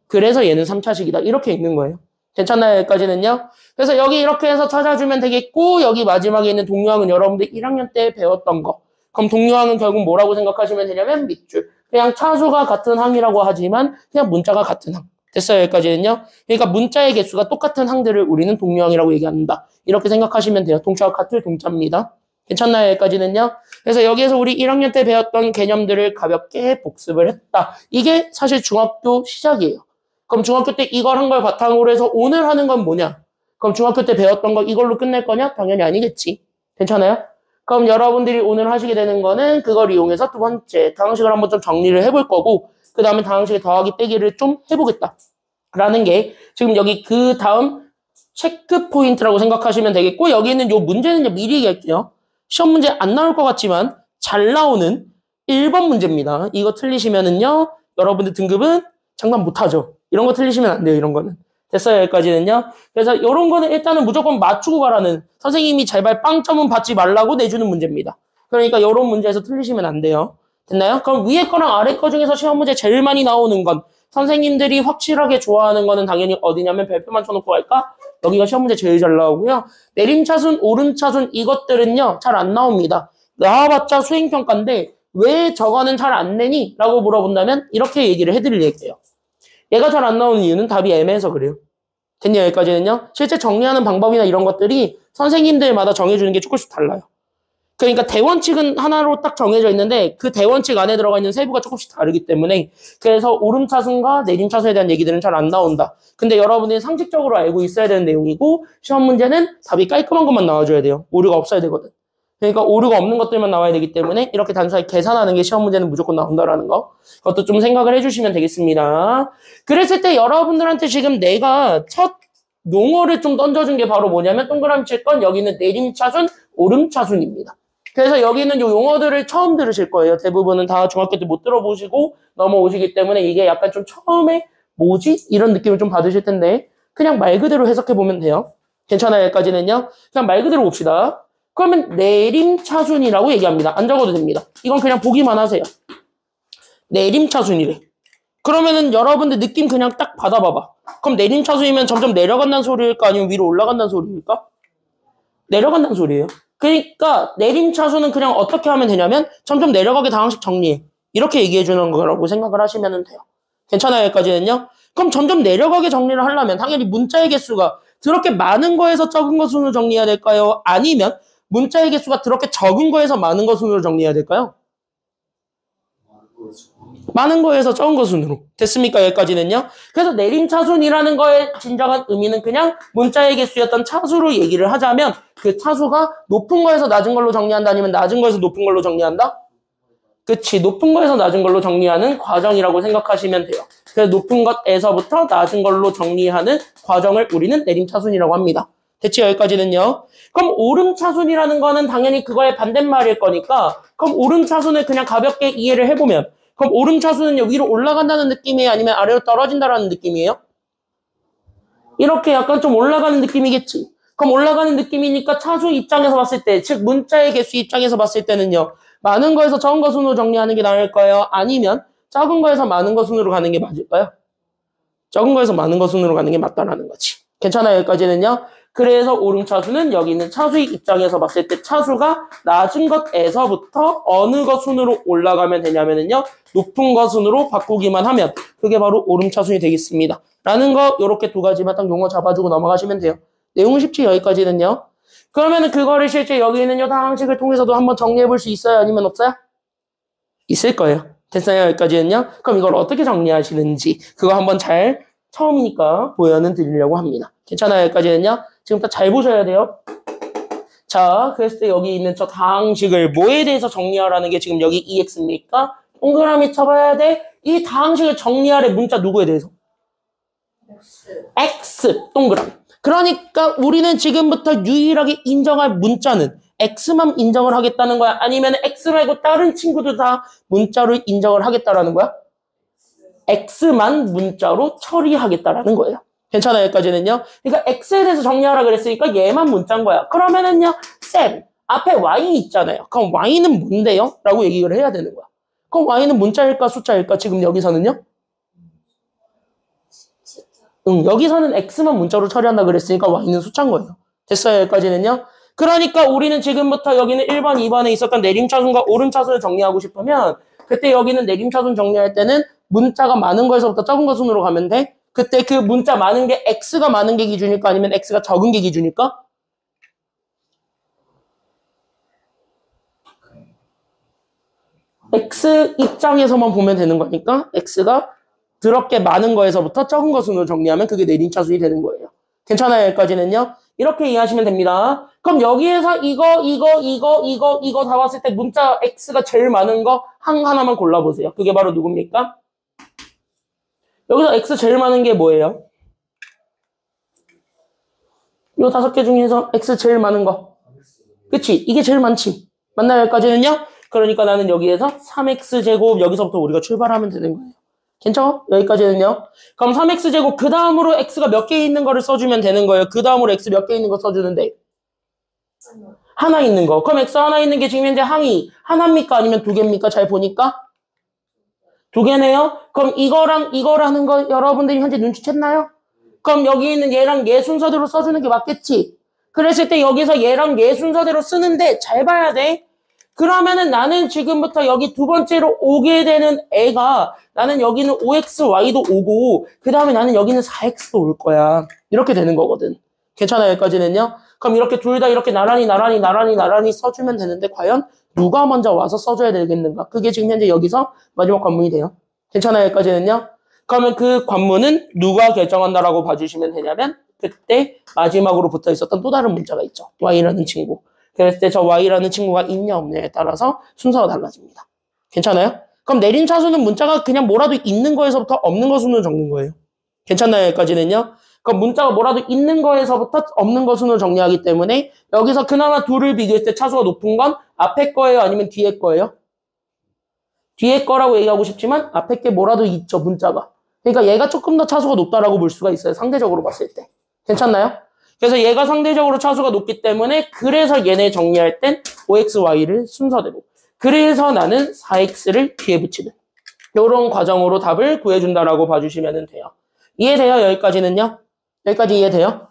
그래서 얘는 3차식이다. 이렇게 읽는 거예요. 괜찮나요? 여기까지는요? 그래서 여기 이렇게 해서 찾아주면 되겠고 여기 마지막에 있는 동료항은 여러분들 1학년 때 배웠던 거. 그럼 동료항은 결국 뭐라고 생각하시면 되냐면 밑줄. 그냥 차수가 같은 항이라고 하지만 그냥 문자가 같은 항. 됐어요, 여기까지는요. 그러니까 문자의 개수가 똑같은 항들을 우리는 동류항이라고 얘기한다. 이렇게 생각하시면 돼요. 동차와 같을 동자입니다. 괜찮나요, 여기까지는요? 그래서 여기에서 우리 1학년 때 배웠던 개념들을 가볍게 복습을 했다. 이게 사실 중학교 시작이에요. 그럼 중학교 때 이걸 한 걸 바탕으로 해서 오늘 하는 건 뭐냐? 그럼 중학교 때 배웠던 거 이걸로 끝낼 거냐? 당연히 아니겠지. 괜찮아요? 그럼 여러분들이 오늘 하시게 되는 거는 그걸 이용해서 두 번째 다항식을 한번 좀 정리를 해볼 거고 그 다음에 다항식의 더하기 빼기를 좀 해보겠다. 라는 게 지금 여기 그 다음 체크 포인트라고 생각하시면 되겠고 여기 있는 요 문제는 미리 얘기할게요. 시험 문제 안 나올 것 같지만 잘 나오는 1번 문제입니다. 이거 틀리시면은요 여러분들 등급은 장난 못하죠. 이런 거 틀리시면 안 돼요. 이런 거는. 됐어요. 여기까지는요. 그래서 이런 거는 일단은 무조건 맞추고 가라는 선생님이 제발 빵점은 받지 말라고 내주는 문제입니다. 그러니까 이런 문제에서 틀리시면 안 돼요. 됐나요? 그럼 위에 거랑 아래 거 중에서 시험 문제 제일 많이 나오는 건 선생님들이 확실하게 좋아하는 거는 당연히 어디냐면 별표만 쳐놓고 갈까? 여기가 시험 문제 제일 잘 나오고요. 내림차순, 오름차순 이것들은요. 잘 안 나옵니다. 나와봤자 수행평가인데 왜 저거는 잘 안 내니? 라고 물어본다면 이렇게 얘기를 해드릴 얘기예요. 얘가 잘 안 나오는 이유는 답이 애매해서 그래요. 됐냐 여기까지는요? 실제 정리하는 방법이나 이런 것들이 선생님들마다 정해주는 게 조금씩 달라요. 그러니까 대원칙은 하나로 딱 정해져 있는데 그 대원칙 안에 들어가 있는 세부가 조금씩 다르기 때문에 그래서 오름차순과 내림차순에 대한 얘기들은 잘 안 나온다. 근데 여러분들이 상식적으로 알고 있어야 되는 내용이고 시험 문제는 답이 깔끔한 것만 나와줘야 돼요. 오류가 없어야 되거든. 그러니까 오류가 없는 것들만 나와야 되기 때문에 이렇게 단순하게 계산하는 게 시험 문제는 무조건 나온다라는 거. 그것도 좀 생각을 해주시면 되겠습니다. 그랬을 때 여러분들한테 지금 내가 첫 용어를 좀 던져준 게 바로 뭐냐면 동그라미 칠 건 여기는 내림차순, 오름차순입니다. 그래서 여기는 요 용어들을 처음 들으실 거예요. 대부분은 다 중학교 때 못 들어보시고 넘어오시기 때문에 이게 약간 좀 처음에 뭐지? 이런 느낌을 좀 받으실 텐데 그냥 말 그대로 해석해보면 돼요. 괜찮아요? 여기까지는요. 그냥 말 그대로 봅시다. 그러면 내림차순이라고 얘기합니다. 안 적어도 됩니다. 이건 그냥 보기만 하세요. 내림차순이래. 그러면은 여러분들 느낌 그냥 딱 받아봐봐. 그럼 내림차순이면 점점 내려간다는 소리일까? 아니면 위로 올라간다는 소리일까? 내려간다는 소리예요. 그러니까 내림차순은 그냥 어떻게 하면 되냐면 점점 내려가게 다항식 정리해. 이렇게 얘기해주는 거라고 생각을 하시면 돼요. 괜찮아요? 여기까지는요? 그럼 점점 내려가게 정리를 하려면 당연히 문자의 개수가 그렇게 많은 거에서 적은 거 순으로 정리해야 될까요? 아니면 문자의 개수가 그렇게 적은 거에서 많은 거 순으로 정리해야 될까요? 많은 거에서 적은 거 순으로. 됐습니까? 여기까지는요. 그래서 내림차순이라는 거의 진정한 의미는 그냥 문자의 개수였던 차수로 얘기를 하자면 그 차수가 높은 거에서 낮은 걸로 정리한다 아니면 낮은 거에서 높은 걸로 정리한다? 그치. 높은 거에서 낮은 걸로 정리하는 과정이라고 생각하시면 돼요. 그래서 높은 것에서부터 낮은 걸로 정리하는 과정을 우리는 내림차순이라고 합니다. 대체 여기까지는요. 그럼 오름차순이라는 거는 당연히 그거의 반대말일 거니까 그럼 오름차순을 그냥 가볍게 이해를 해보면 그럼 오름차순은요 위로 올라간다는 느낌이에요? 아니면 아래로 떨어진다라는 느낌이에요? 이렇게 약간 좀 올라가는 느낌이겠지. 그럼 올라가는 느낌이니까 차수 입장에서 봤을 때, 즉 문자의 개수 입장에서 봤을 때는요. 많은 거에서 적은 거 순으로 정리하는 게 나을까요? 아니면 작은 거에서 많은 거 순으로 가는 게 맞을까요? 적은 거에서 많은 거 순으로 가는 게 맞다라는 거지. 괜찮아요? 여기까지는요. 그래서 오름차수는 여기 있는 차수의 입장에서 봤을 때 차수가 낮은 것에서부터 어느 것 순으로 올라가면 되냐면요. 높은 것 순으로 바꾸기만 하면 그게 바로 오름차순이 되겠습니다. 라는 거 이렇게 두 가지만 딱 용어 잡아주고 넘어가시면 돼요. 내용은 쉽지 여기까지는요. 그러면은 그거를 실제 여기 있는 요 다항식을 통해서도 한번 정리해 볼 수 있어요? 아니면 없어요? 있을 거예요. 됐어요? 여기까지는요. 그럼 이걸 어떻게 정리하시는지 그거 한번 잘 처음이니까 보여는 드리려고 합니다. 괜찮아요? 여기까지는요. 지금부터 잘 보셔야 돼요. 자, 그랬을 때 여기 있는 저 다항식을 뭐에 대해서 정리하라는 게 지금 여기 EX입니까? 동그라미 쳐봐야 돼. 이 다항식을 정리하래 문자 누구에 대해서? X 동그라미. 그러니까 우리는 지금부터 유일하게 인정할 문자는 X만 인정을 하겠다는 거야? 아니면 X 말고 다른 친구도 다 문자로 인정을 하겠다라는 거야? X만 문자로 처리하겠다라는 거예요. 괜찮아요? 여기까지는요. 그러니까 X에 대해서 정리하라 그랬으니까 얘만 문자인 거야. 그러면은요. 쌤, 앞에 Y 있잖아요. 그럼 Y는 뭔데요? 라고 얘기를 해야 되는 거야. 그럼 Y는 문자일까 숫자일까? 지금 여기서는요? 여기서는 X만 문자로 처리한다 그랬으니까 Y는 숫자인 거예요. 됐어요? 여기까지는요. 그러니까 우리는 지금부터 여기는 1번, 2번에 있었던 내림차순과 오름차순을 정리하고 싶으면 그때 여기는 내림차순 정리할 때는 문자가 많은 거에서부터 적은 거 순으로 가면 돼. 그때 그 문자 많은 게 x가 많은 게 기준일까 아니면 x가 적은 게 기준일까? x 입장에서만 보면 되는 거니까 x가 더럽게 많은 거에서부터 적은 거 순으로 정리하면 그게 내림차순이 되는 거예요. 괜찮아요? 여기까지는요? 이렇게 이해하시면 됩니다. 그럼 여기에서 이거 다 봤을 때 문자 x가 제일 많은 거 하나만 골라보세요. 그게 바로 누굽니까? 여기서 x 제일 많은 게 뭐예요? 이 5개 중에서 x 제일 많은 거. 그치? 이게 제일 많지. 맞나요? 여기까지는요? 그러니까 나는 여기에서 3x제곱 여기서부터 우리가 출발하면 되는 거예요. 괜찮아? 여기까지는요? 그럼 3x제곱 그 다음으로 x가 몇 개 있는 거를 써주면 되는 거예요. 그 다음으로 x 몇 개 있는 거 써주는데 하나 있는 거. 그럼 x 하나 있는 게 지금 현재 항이 하나입니까? 아니면 두 개입니까? 잘 보니까 두 개네요. 그럼 이거랑 이거라는 거 여러분들이 현재 눈치챘나요? 그럼 여기 있는 얘랑 얘 순서대로 써주는 게 맞겠지? 그랬을 때 여기서 얘랑 얘 순서대로 쓰는데 잘 봐야 돼. 그러면은 나는 지금부터 여기 두 번째로 오게 되는 애가 나는 여기는 5xy도 오고 그 다음에 나는 여기는 4x도 올 거야. 이렇게 되는 거거든. 괜찮아요? 여기까지는요? 그럼 이렇게 둘 다 이렇게 나란히 써주면 되는데 과연 누가 먼저 와서 써줘야 되겠는가? 그게 지금 현재 여기서 마지막 관문이 돼요. 괜찮아요? 여기까지는요? 그러면 그 관문은 누가 결정한다라고 봐주시면 되냐면 그때 마지막으로 붙어 있었던 또 다른 문자가 있죠. y라는 친구. 그랬을 때 저 y라는 친구가 있냐 없냐에 따라서 순서가 달라집니다. 괜찮아요? 그럼 내림차순은 문자가 그냥 뭐라도 있는 거에서부터 없는 거 순으로 적는 거예요. 괜찮나요? 여기까지는요? 그럼 문자가 뭐라도 있는 거에서부터 없는 거 순으로 정리하기 때문에 여기서 그나마 둘을 비교했을 때 차수가 높은 건 앞에 거예요? 아니면 뒤에 거예요? 뒤에 거라고 얘기하고 싶지만 앞에 게 뭐라도 있죠, 문자가. 그러니까 얘가 조금 더 차수가 높다라고 볼 수가 있어요. 상대적으로 봤을 때. 괜찮나요? 그래서 얘가 상대적으로 차수가 높기 때문에 그래서 얘네 정리할 땐 5xy를 순서대로. 그래서 나는 4x를 뒤에 붙이는. 이런 과정으로 답을 구해준다라고 봐주시면 돼요. 이해돼요? 여기까지는요? 여기까지 이해돼요?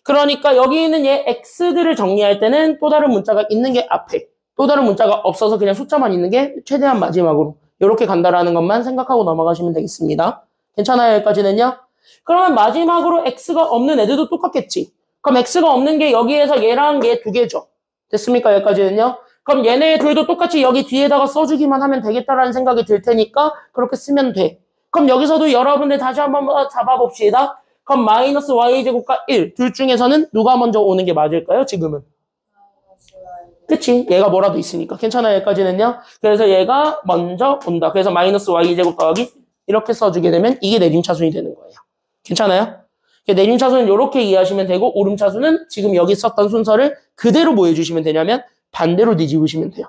그러니까 여기 있는 얘 x들을 정리할 때는 또 다른 문자가 있는 게 앞에. 또 다른 문자가 없어서 그냥 숫자만 있는 게 최대한 마지막으로. 이렇게 간다라는 것만 생각하고 넘어가시면 되겠습니다. 괜찮아요? 여기까지는요? 그러면 마지막으로 x가 없는 애들도 똑같겠지. 그럼 x가 없는 게 여기에서 얘랑 얘 두 개죠. 됐습니까? 여기까지는요? 그럼 얘네 둘도 똑같이 여기 뒤에다가 써주기만 하면 되겠다라는 생각이 들 테니까 그렇게 쓰면 돼. 그럼 여기서도 여러분들 다시 한번 잡아봅시다. 그럼 마이너스 y제곱과 1. 둘 중에서는 누가 먼저 오는 게 맞을까요? 지금은. 그치? 얘가 뭐라도 있으니까. 괜찮아요? 여기까지는요? 그래서 얘가 먼저 온다. 그래서 마이너스 y제곱 더하기 이렇게 써주게 되면 이게 내림차순이 되는 거예요. 괜찮아요? 내림차순은 이렇게 이해하시면 되고 오름차순은 지금 여기 썼던 순서를 그대로 뭐 해주시면 되냐면 반대로 뒤집으시면 돼요.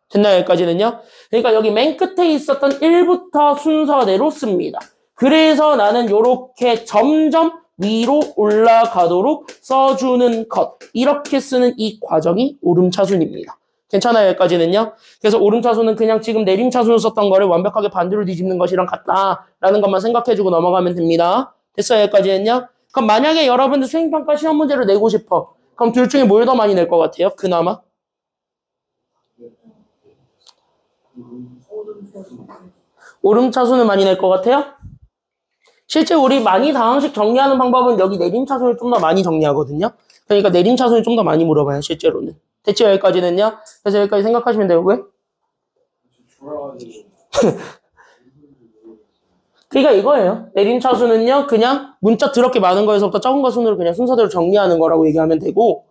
됐나요? 여기까지는요? 그러니까 여기 맨 끝에 있었던 1부터 순서대로 씁니다. 그래서 나는 이렇게 점점 위로 올라가도록 써주는 것. 이렇게 쓰는 이 과정이 오름차순입니다. 괜찮아요? 여기까지는요? 그래서 오름차순은 그냥 지금 내림차순을 썼던 거를 완벽하게 반대로 뒤집는 것이랑 같다라는 것만 생각해주고 넘어가면 됩니다. 됐어요? 여기까지는요? 그럼 만약에 여러분들 수행평가 시험 문제를 내고 싶어. 그럼 둘 중에 뭘 더 많이 낼 것 같아요? 그나마? 오름차순을 많이 낼 것 같아요? 실제 우리 많이 다항식 정리하는 방법은 여기 내림차순을 좀 더 많이 정리하거든요. 그러니까 내림차순을 좀 더 많이 물어봐요. 실제로는. 됐죠? 여기까지는요? 그래서 여기까지 생각하시면 돼요. 왜? 그러니까 이거예요. 내림차순은요. 그냥 문자 더럽게 많은 거에서부터 적은 거 순으로 그냥 순서대로 정리하는 거라고 얘기하면 되고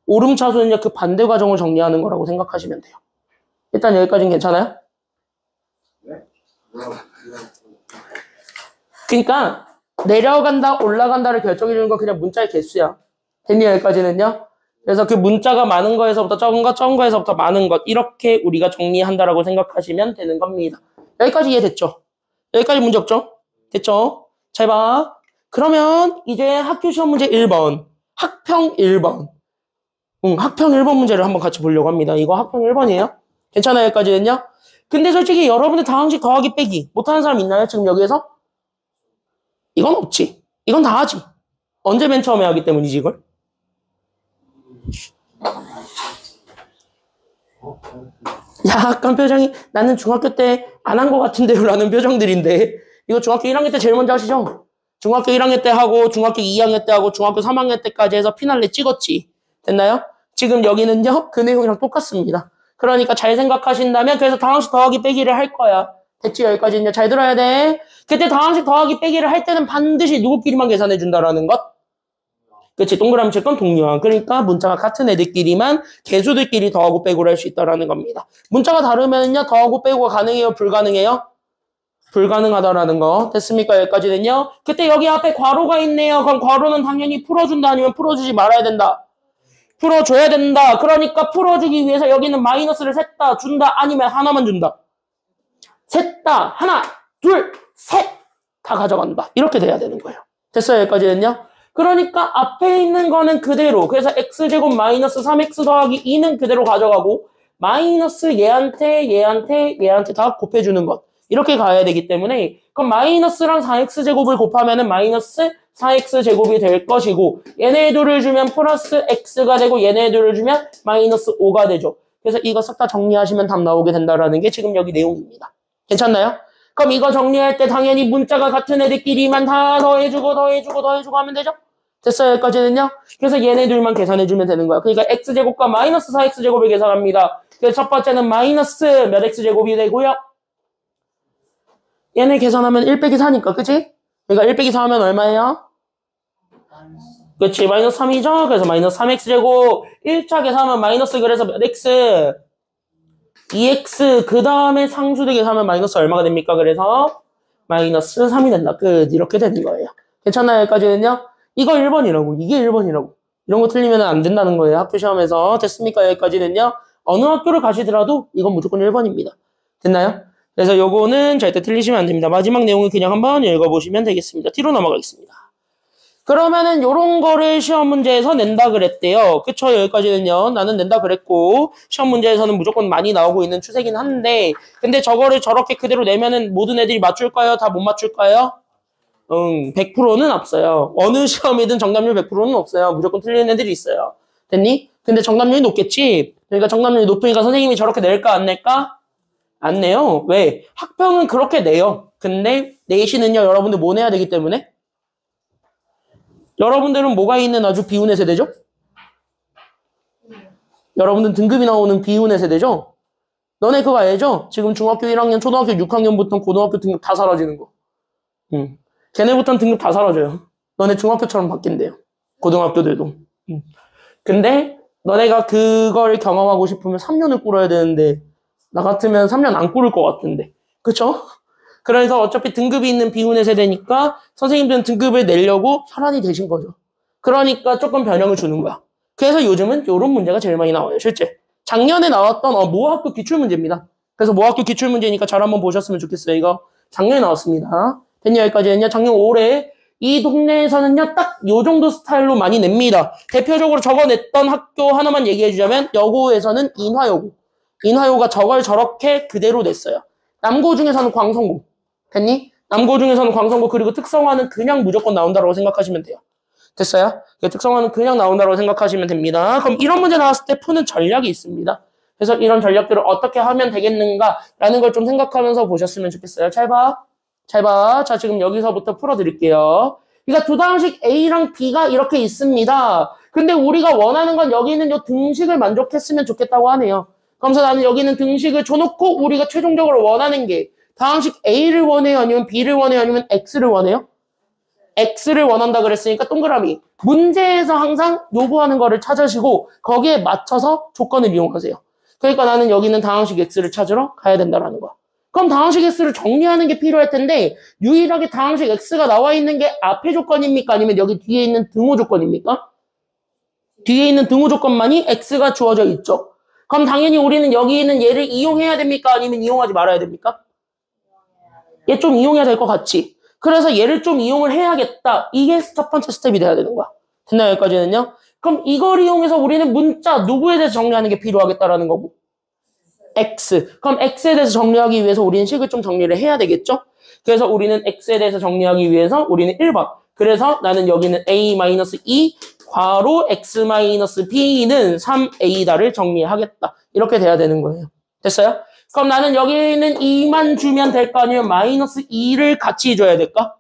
오름차순은요. 그 반대 과정을 정리하는 거라고 생각하시면 돼요. 일단 여기까지는 괜찮아요? 그러니까 내려간다 올라간다를 결정해 주는 건 그냥 문자의 개수야. 됐니? 여기까지는요? 그래서 그 문자가 많은 거에서부터 적은 거에서부터 많은 것 이렇게 우리가 정리한다라고 생각하시면 되는 겁니다. 여기까지 이해됐죠? 여기까지 문제 없죠? 됐죠? 잘 봐. 그러면 이제 학교 시험 문제 1번. 학평 1번. 학평 1번 문제를 한번 같이 보려고 합니다. 이거 학평 1번이에요. 괜찮아요? 여기까지는요? 근데 솔직히 여러분들 다항식 더하기 빼기 못하는 사람 있나요? 지금 여기에서? 이건 없지. 이건 다 하지. 언제 맨 처음에 하기 때문이지 이걸? 약간 표정이 나는 중학교 때 안 한 것 같은데요 라는 표정들인데 이거 중학교 1학년 때 제일 먼저 하시죠? 중학교 1학년 때 하고 중학교 2학년 때 하고 중학교 3학년 때까지 해서 피날레 찍었지. 됐나요? 지금 여기는요 그 내용이랑 똑같습니다. 그러니까 잘 생각하신다면 그래서 다항식 더하기 빼기를 할 거야. 됐지? 여기까지는요. 잘 들어야 돼. 그때 다항식 더하기 빼기를 할 때는 반드시 누구끼리만 계산해 준다라는 것. 그치? 동그라미 칠 건 동료항. 그러니까 문자가 같은 애들끼리만 개수들끼리 더하고 빼고를 할 수 있다라는 겁니다. 문자가 다르면요 더하고 빼고가 가능해요? 불가능해요? 불가능하다라는 거. 됐습니까? 여기까지는요. 그때 여기 앞에 괄호가 있네요. 그럼 괄호는 당연히 풀어준다 아니면 풀어주지 말아야 된다. 풀어줘야 된다. 그러니까 풀어주기 위해서 여기는 마이너스를 셋다 준다 아니면 하나만 준다. 셋다 하나 둘 셋 다 가져간다. 이렇게 돼야 되는 거예요. 됐어요? 여기까지는요. 그러니까 앞에 있는 거는 그대로. 그래서 x제곱 마이너스 3x 더하기 2는 그대로 가져가고 마이너스 얘한테 다 곱해주는 것. 이렇게 가야 되기 때문에 그럼 마이너스랑 4x제곱을 곱하면은 마이너스 4x제곱이 될 것이고 얘네 둘을 주면 플러스 x가 되고 얘네 둘을 주면 마이너스 5가 되죠. 그래서 이거 싹 다 정리하시면 답 나오게 된다라는 게 지금 여기 내용입니다. 괜찮나요? 그럼 이거 정리할 때 당연히 문자가 같은 애들끼리만 다 더해주고 하면 되죠? 됐어요? 여기까지는요? 그래서 얘네 둘만 계산해주면 되는 거야. 그러니까 x제곱과 마이너스 4x제곱을 계산합니다. 그래서 첫 번째는 마이너스 몇 x제곱이 되고요. 얘네 계산하면 1 빼기 4니까, 그치? 그러니까 1 빼기 4 하면 얼마예요? 그치, 마이너스 3이죠? 그래서 마이너스 3x제곱. 1차 계산하면 마이너스 그래서 몇 x? 2x. 그 다음에 상수들 계산하면 마이너스 얼마가 됩니까? 그래서 마이너스 3이 된다. 끝. 이렇게 되는 거예요. 괜찮나요? 여기까지는요? 이거 1번이라고. 이게 1번이라고. 이런 거 틀리면 안 된다는 거예요. 학교 시험에서. 됐습니까? 여기까지는요? 어느 학교를 가시더라도 이건 무조건 1번입니다. 됐나요? 그래서 요거는 절대 틀리시면 안 됩니다. 마지막 내용을 그냥 한번 읽어보시면 되겠습니다. 뒤로 넘어가겠습니다. 그러면은 요런 거를 시험 문제에서 낸다 그랬대요. 그쵸? 여기까지는요. 나는 낸다 그랬고 시험 문제에서는 무조건 많이 나오고 있는 추세긴 한데 근데 저거를 저렇게 그대로 내면은 모든 애들이 맞출까요? 다 못 맞출까요? 100%는 없어요. 어느 시험이든 정답률 100%는 없어요. 무조건 틀리는 애들이 있어요. 됐니? 근데 정답률이 높겠지? 그러니까 정답률이 높으니까 선생님이 저렇게 낼까 안 낼까? 안 내요. 왜? 학평은 그렇게 내요. 근데 내시는요. 여러분들 뭐 내야 되기 때문에? 여러분들은 뭐가 있는 아주 비운의 세대죠? 여러분들은 등급이 나오는 비운의 세대죠? 너네 그거 알죠? 지금 중학교 1학년, 초등학교 6학년부터 고등학교 등급 다 사라지는 거. 걔네부터는 등급 다 사라져요. 너네 중학교처럼 바뀐대요. 고등학교들도. 근데 너네가 그걸 경험하고 싶으면 3년을 꿇어야 되는데 나 같으면 3년 안 꿇을 것 같은데. 그쵸? 그래서 어차피 등급이 있는 비운의 세대니까 선생님들은 등급을 내려고 혈안이 되신 거죠. 그러니까 조금 변형을 주는 거야. 그래서 요즘은 이런 문제가 제일 많이 나와요. 실제. 작년에 나왔던 모학교 기출문제입니다. 그래서 모학교 기출문제니까 잘 한번 보셨으면 좋겠어요. 이거 작년에 나왔습니다. 됐냐 여기까지는요. 작년 올해 이 동네에서는요 딱 요 정도 스타일로 많이 냅니다. 대표적으로 적어냈던 학교 하나만 얘기해 주자면 여고에서는 인화여고. 인화여고가 저걸 저렇게 그대로 냈어요. 남고 중에서는 광성고. 됐니? 남고 중에서는 광성고 그리고 특성화는 그냥 무조건 나온다고 생각하시면 돼요. 됐어요? 특성화는 그냥 나온다고 생각하시면 됩니다. 그럼 이런 문제 나왔을 때 푸는 전략이 있습니다. 그래서 이런 전략들을 어떻게 하면 되겠는가라는 걸 좀 생각하면서 보셨으면 좋겠어요. 잘 봐. 잘 봐. 자, 지금 여기서부터 풀어드릴게요. 그러니까 두 다항식 A랑 B가 이렇게 있습니다. 근데 우리가 원하는 건 여기는 요 등식을 만족했으면 좋겠다고 하네요. 그러면서 나는 여기는 등식을 줘놓고 우리가 최종적으로 원하는 게 다항식 A를 원해요? 아니면 B를 원해요? 아니면 X를 원해요? X를 원한다 그랬으니까 동그라미. 문제에서 항상 요구하는 거를 찾으시고 거기에 맞춰서 조건을 이용하세요. 그러니까 나는 여기는 다항식 X를 찾으러 가야 된다라는 거야. 그럼 다항식 X를 정리하는 게 필요할 텐데 유일하게 다항식 X가 나와 있는 게 앞에 조건입니까? 아니면 여기 뒤에 있는 등호 조건입니까? 뒤에 있는 등호 조건만이 X가 주어져 있죠. 그럼 당연히 우리는 여기 있는 얘를 이용해야 됩니까? 아니면 이용하지 말아야 됩니까? 얘 좀 이용해야 될 것 같지? 그래서 얘를 좀 이용을 해야겠다. 이게 첫 번째 스텝이 돼야 되는 거야. 됐나요? 여기까지는요? 그럼 이걸 이용해서 우리는 문자 누구에 대해서 정리하는 게 필요하겠다라는 거고. X. 그럼 X에 대해서 정리하기 위해서 우리는 식을 좀 정리를 해야 되겠죠? 그래서 우리는 X에 대해서 정리하기 위해서 우리는 1번. 그래서 나는 여기는 A-2 괄호 X-B는 3A다를 정리하겠다. 이렇게 돼야 되는 거예요. 됐어요? 그럼 나는 여기 있는 2만 주면 될 거 아니에요? 마이너스 2를 같이 줘야 될까?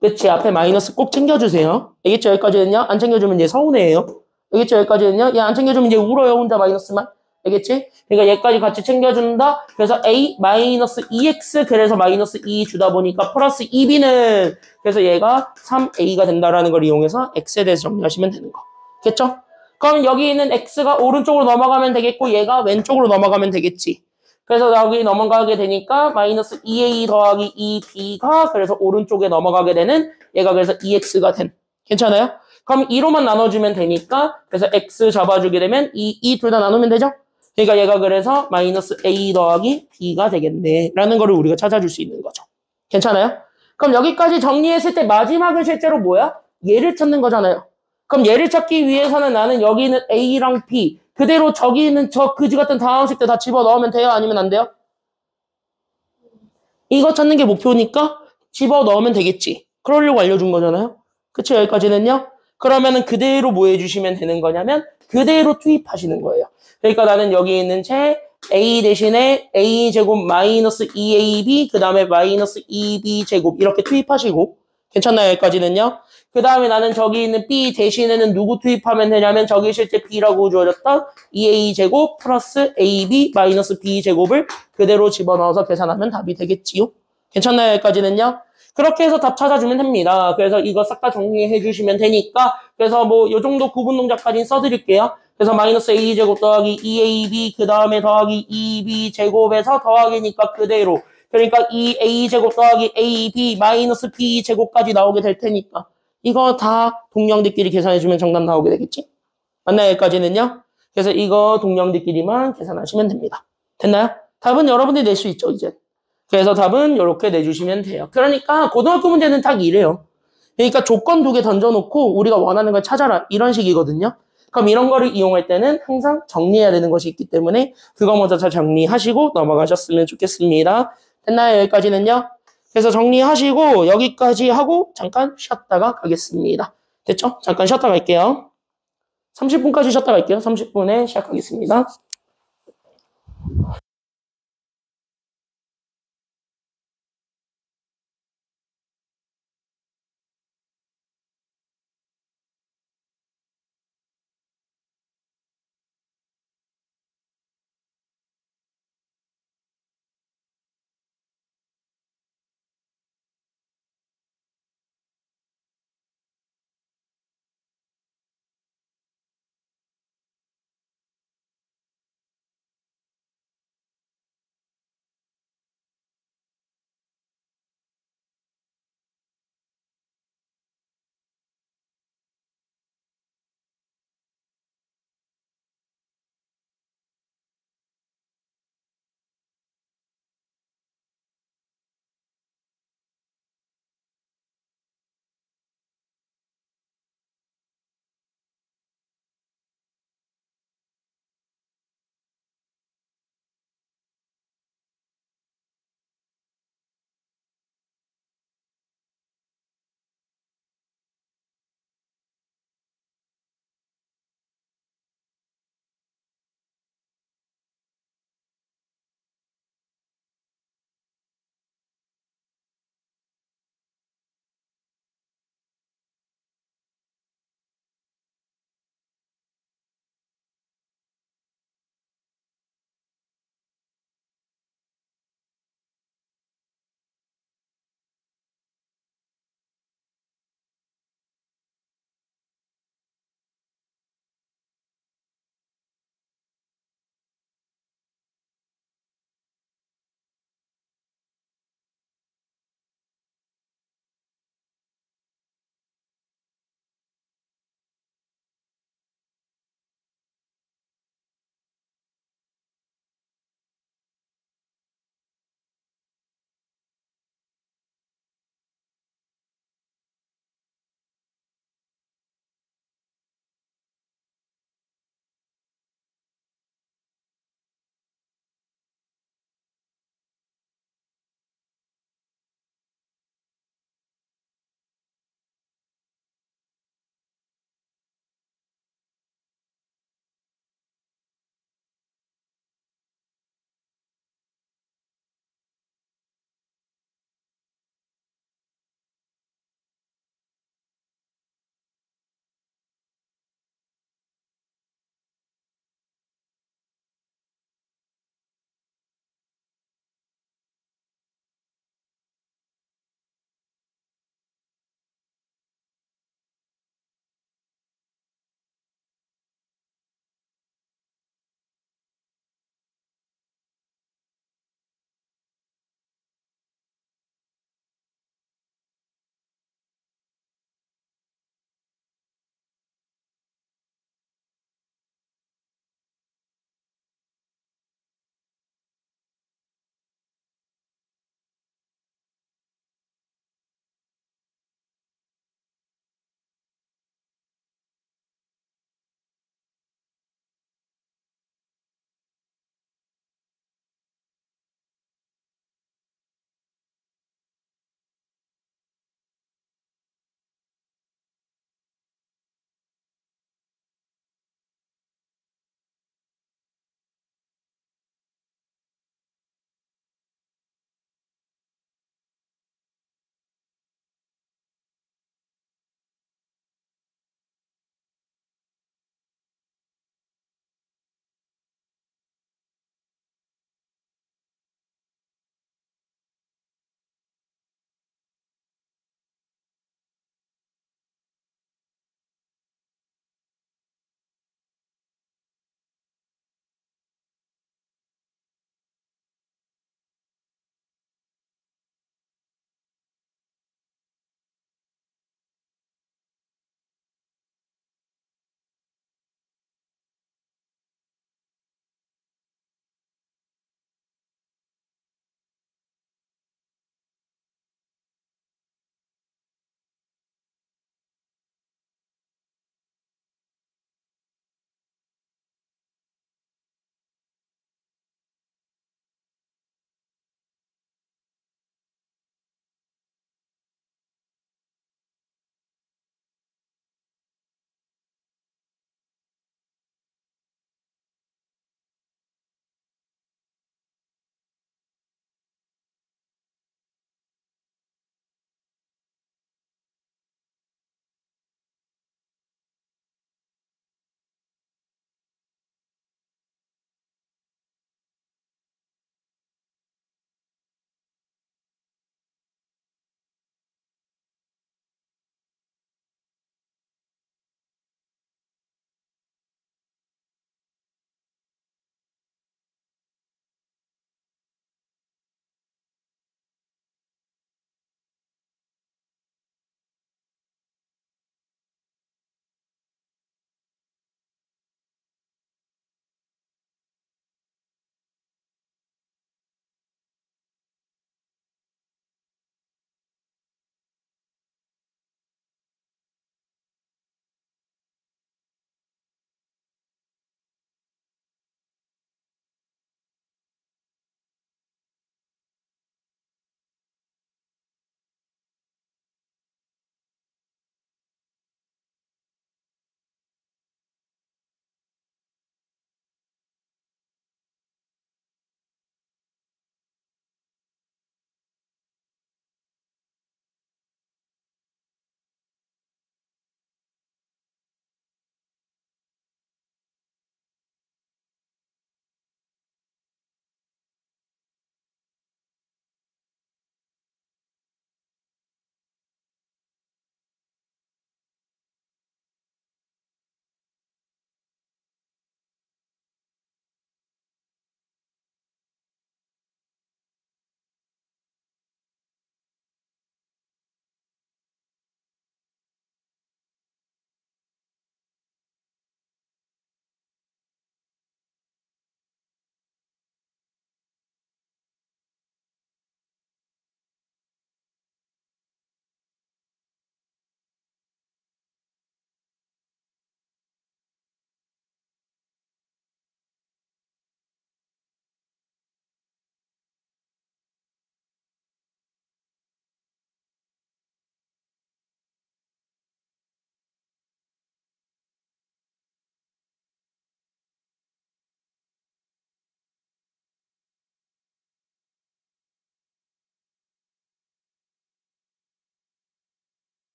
그치, 앞에 마이너스 꼭 챙겨주세요. 알겠죠? 여기까지는요? 안 챙겨주면 얘 서운해요. 알겠죠? 여기까지는요? 얘 안 챙겨주면 이제 울어요, 혼자 마이너스만. 알겠지? 그러니까 얘까지 같이 챙겨준다. 그래서 a 마이너스 2x 그래서 마이너스 2 주다 보니까 플러스 2b는 그래서 얘가 3a가 된다라는 걸 이용해서 x에 대해서 정리하시면 되는 거. 겠죠? 그럼 여기 있는 x가 오른쪽으로 넘어가면 되겠고 얘가 왼쪽으로 넘어가면 되겠지. 그래서 여기 넘어가게 되니까 마이너스 2a 더하기 2b가 그래서 오른쪽에 넘어가게 되는 얘가 그래서 2x가 된. 괜찮아요? 그럼 2로만 나눠주면 되니까 그래서 x 잡아주게 되면 2 둘 다 나누면 되죠? 그러니까 얘가 그래서 마이너스 a 더하기 b가 되겠네 라는 거를 우리가 찾아줄 수 있는 거죠. 괜찮아요? 그럼 여기까지 정리했을 때 마지막은 실제로 뭐야? 얘를 찾는 거잖아요. 그럼 얘를 찾기 위해서는 나는 여기 있는 a랑 b 그대로 저기 있는 저 그지 같은 다항식들 다 집어넣으면 돼요? 아니면 안 돼요? 이거 찾는 게 목표니까 집어넣으면 되겠지. 그러려고 알려준 거잖아요. 그치? 여기까지는요? 그러면은 그대로 뭐 해주시면 되는 거냐면 그대로 투입하시는 거예요. 그러니까 나는 여기 있는 채 a 대신에 a 제곱 마이너스 2ab 그 다음에 마이너스 2b 제곱 이렇게 투입하시고 괜찮나요? 여기까지는요? 그 다음에 나는 저기 있는 b 대신에는 누구 투입하면 되냐면 저기 실제 b라고 주어졌던 2a 제곱 플러스 ab 마이너스 b 제곱을 그대로 집어넣어서 계산하면 답이 되겠지요? 괜찮나요? 여기까지는요? 그렇게 해서 답 찾아주면 됩니다. 그래서 이거 싹 다 정리해 주시면 되니까 그래서 뭐 요 정도 구분 동작까지 써드릴게요. 그래서 마이너스 a 제곱 더하기 2ab 그 다음에 더하기 2b 제곱에서 더하기니까 그대로 그러니까 2a 제곱 더하기 ab 마이너스 b 제곱까지 나오게 될 테니까 이거 다 동량들끼리 계산해주면 정답 나오게 되겠지? 맞나요? 여기까지는요? 그래서 이거 동량들끼리만 계산하시면 됩니다. 됐나요? 답은 여러분들이 낼 수 있죠, 이제. 그래서 답은 이렇게 내주시면 돼요. 그러니까 고등학교 문제는 딱 이래요. 그러니까 조건 2개 던져놓고 우리가 원하는 걸 찾아라. 이런 식이거든요. 그럼 이런 거를 이용할 때는 항상 정리해야 되는 것이 있기 때문에 그거 먼저 잘 정리하시고 넘어가셨으면 좋겠습니다. 됐나요? 여기까지는요? 그래서 정리하시고 여기까지 하고 잠깐 쉬었다가 가겠습니다. 됐죠? 잠깐 쉬었다 갈게요. 30분까지 쉬었다 갈게요. 30분에 시작하겠습니다.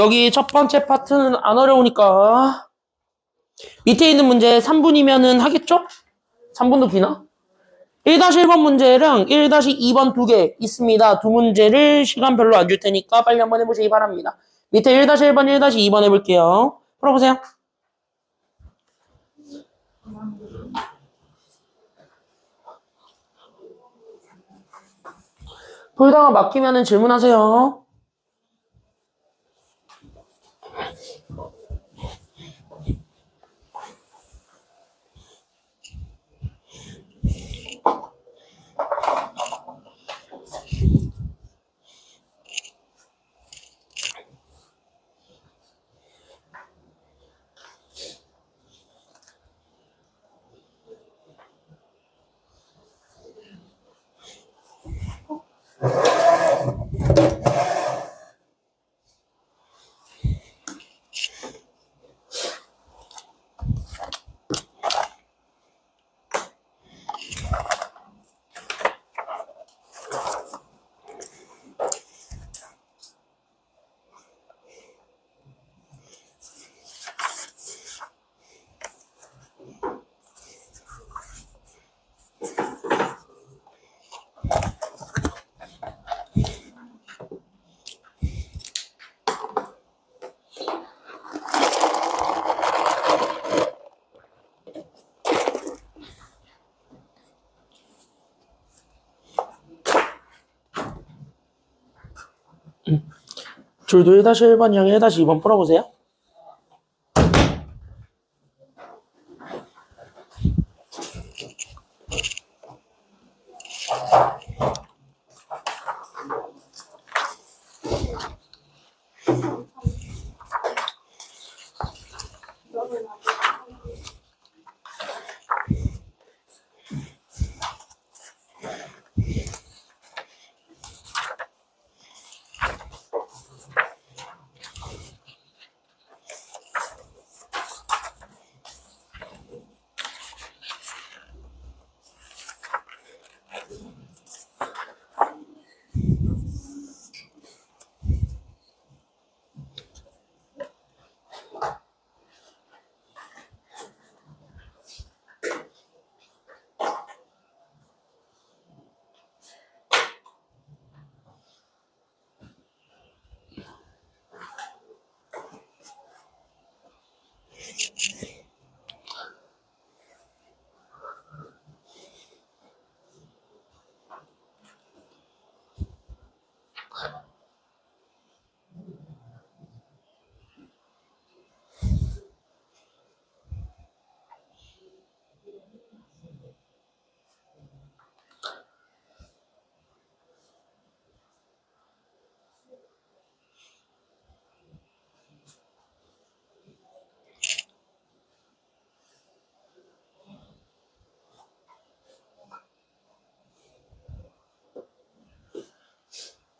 여기 첫 번째 파트는 안 어려우니까 밑에 있는 문제 3분이면은 하겠죠? 3분도 기나? 1-1번 문제랑 1-2번 두 개 있습니다. 두 문제를 시간 별로 안 줄 테니까 빨리 한번 해보시기 바랍니다. 밑에 1-1번, 1-2번 해볼게요. 풀어보세요. 풀다가 막히면은 질문하세요. 줄도 1-1번이랑 1-2번 풀어보세요.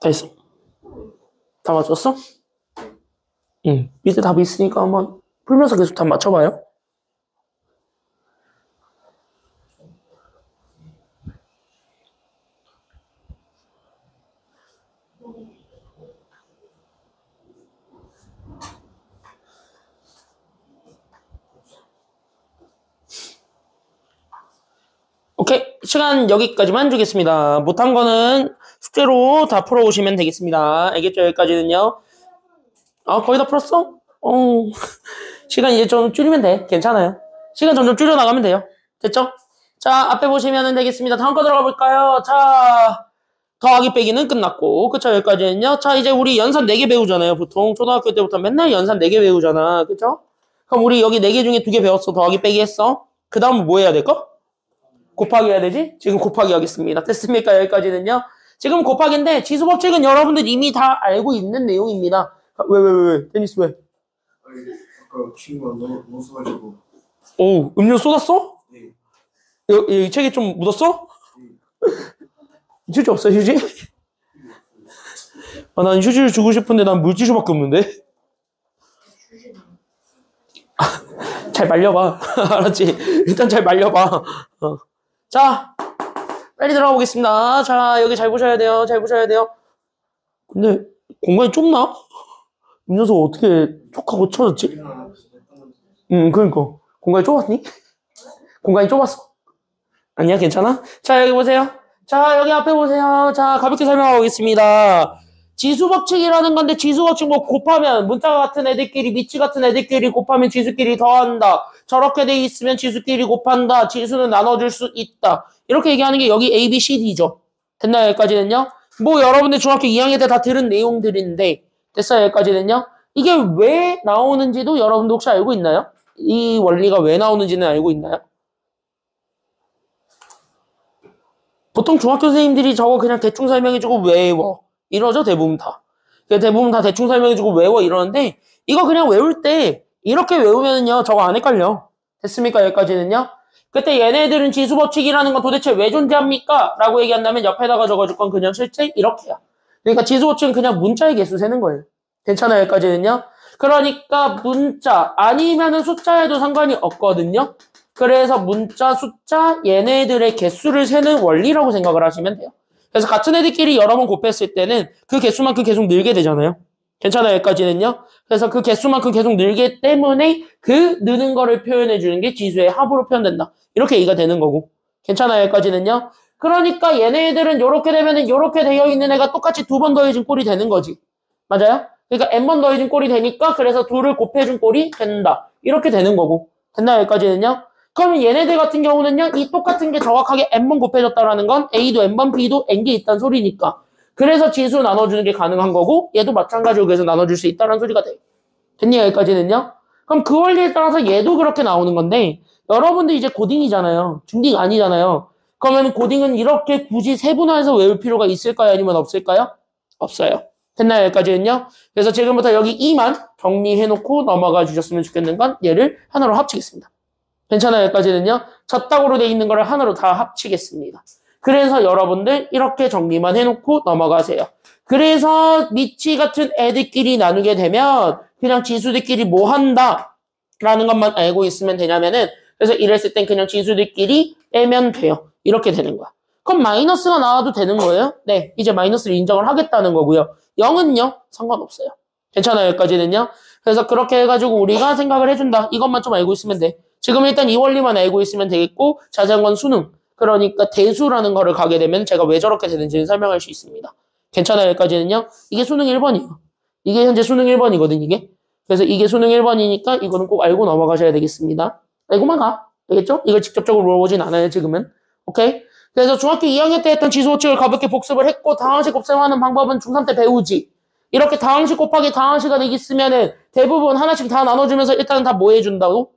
다 했어? 다 맞췄어? 응. 밑에 답이 있으니까 한번 풀면서 계속 답 맞춰봐요. 오케이. 시간 여기까지만 주겠습니다. 못한 거는 숙제로 다 풀어오시면 되겠습니다. 알겠죠? 여기까지는요. 거의 다 풀었어? 시간 이제 좀 줄이면 돼. 괜찮아요. 시간 점점 줄여나가면 돼요. 됐죠? 자, 앞에 보시면 되겠습니다. 다음 거 들어가 볼까요? 자, 더하기 빼기는 끝났고. 그쵸? 여기까지는요. 자, 이제 우리 연산 4개 배우잖아요. 보통 초등학교 때부터 맨날 연산 4개 배우잖아. 그쵸? 그럼 우리 여기 4개 중에 2개 배웠어. 더하기 빼기 했어. 그 다음은 뭐 해야 될까? 곱하기 해야 되지? 지금 곱하기 하겠습니다. 됐습니까? 여기까지는요. 지금 곱하기인데 지수법칙은 여러분들 이미 다 알고 있는 내용입니다. 왜? 테니스 왜? 아니, 아까 친구가 너무 써가지고. 오, 음료 쏟았어? 네. 이 책에 좀 묻었어? 휴지 없어, 휴지? 난 휴지를 주고 싶은데 난 물티슈밖에 없는데? 잘 말려봐. 알았지? 일단 잘 말려봐. 자, 빨리 들어가 보겠습니다. 자, 여기 잘 보셔야 돼요. 잘 보셔야 돼요. 근데 공간이 좁나? 이 녀석 어떻게 촉하고 쳐졌지? 그러니까. 공간이 좁았니? 공간이 좁았어. 아니야, 괜찮아? 자, 여기 보세요. 자, 여기 앞에 보세요. 자, 가볍게 설명하겠습니다. 지수법칙이라는 건데, 지수법칙 뭐 곱하면, 문자 같은 애들끼리, 미치 같은 애들끼리 곱하면 지수끼리 더한다. 저렇게 돼 있으면 지수끼리 곱한다. 지수는 나눠줄 수 있다. 이렇게 얘기하는 게 여기 A, B, C, D죠. 됐나요, 여기까지는요? 뭐, 여러분들 중학교 2학년 때 다 들은 내용들인데, 됐어요, 여기까지는요? 이게 왜 나오는지도 여러분들 혹시 알고 있나요? 이 원리가 왜 나오는지는 알고 있나요? 보통 중학교 선생님들이 저거 그냥 대충 설명해주고 외워. 이러죠, 대부분 다. 대부분 다 대충 설명해주고 외워 이러는데, 이거 그냥 외울 때, 이렇게 외우면은요, 저거 안 헷갈려. 됐습니까, 여기까지는요? 그때 얘네들은 지수법칙이라는 건 도대체 왜 존재합니까? 라고 얘기한다면 옆에다가 적어줄 건 그냥 실제 이렇게야. 그러니까 지수법칙은 그냥 문자의 개수 세는 거예요. 괜찮아요, 여기까지는요? 그러니까 문자 아니면은 숫자에도 상관이 없거든요. 그래서 문자, 숫자, 얘네들의 개수를 세는 원리라고 생각을 하시면 돼요. 그래서 같은 애들끼리 여러 번 곱했을 때는 그 개수만큼 계속 늘게 되잖아요. 괜찮아요, 여기까지는요? 그래서 그 개수만큼 계속 늘기 때문에 그 느는 거를 표현해 주는 게 지수의 합으로 표현된다. 이렇게 얘기가 되는 거고. 괜찮아요, 여기까지는요? 그러니까 얘네들은 요렇게 되면은 요렇게 되어 있는 애가 똑같이 두 번 더해진 꼴이 되는 거지. 맞아요? 그러니까 n번 더해진 꼴이 되니까 그래서 둘을 곱해준 꼴이 된다. 이렇게 되는 거고. 됐나요, 여기까지는요? 그러면 얘네들 같은 경우는요, 이 똑같은 게 정확하게 n번 곱해졌다라는 건 A도 n번, B도 n개 있다는 소리니까. 그래서 지수 나눠주는 게 가능한 거고, 얘도 마찬가지로 그래서 나눠줄 수 있다는 소리가 돼. 됐니, 여기까지는요? 그럼 그 원리에 따라서 얘도 그렇게 나오는 건데, 여러분들 이제 고딩이잖아요. 중딩 아니잖아요. 그러면 고딩은 이렇게 굳이 세분화해서 외울 필요가 있을까요? 아니면 없을까요? 없어요. 됐나요, 여기까지는요? 그래서 지금부터 여기 2만 정리해놓고 넘어가 주셨으면 좋겠는 건 얘를 하나로 합치겠습니다. 괜찮아요, 여기까지는요? 젖닥으로 돼 있는 거를 하나로 다 합치겠습니다. 그래서 여러분들 이렇게 정리만 해놓고 넘어가세요. 그래서 미치 같은 애들끼리 나누게 되면 그냥 지수들끼리 뭐 한다 라는 것만 알고 있으면 되냐면은, 그래서 이랬을 땐 그냥 지수들끼리 빼면 돼요. 이렇게 되는 거야. 그럼 마이너스가 나와도 되는 거예요? 네, 이제 마이너스를 인정을 하겠다는 거고요. 0은요? 상관없어요. 괜찮아요, 여기까지는요? 그래서 그렇게 해가지고 우리가 생각을 해준다. 이것만 좀 알고 있으면 돼. 지금 일단 이 원리만 알고 있으면 되겠고, 자세한 건 수능. 그러니까 대수라는 거를 가게 되면 제가 왜 저렇게 되는지는 설명할 수 있습니다. 괜찮아요, 여기까지는요? 이게 수능 1번이에요. 이게 현재 수능 1번이거든, 이게. 그래서 이게 수능 1번이니까 이거는 꼭 알고 넘어가셔야 되겠습니다. 알고만 가. 알겠죠? 이걸 직접적으로 물어보진 않아요, 지금은. 오케이? 그래서 중학교 2학년 때 했던 지수법칙을 가볍게 복습을 했고, 다항식 곱셈하는 방법은 중3 때 배우지. 이렇게 다항식 곱하기 다항식가 되기 있으면은 대부분 하나씩 다 나눠주면서 일단은 다 뭐 해준다고?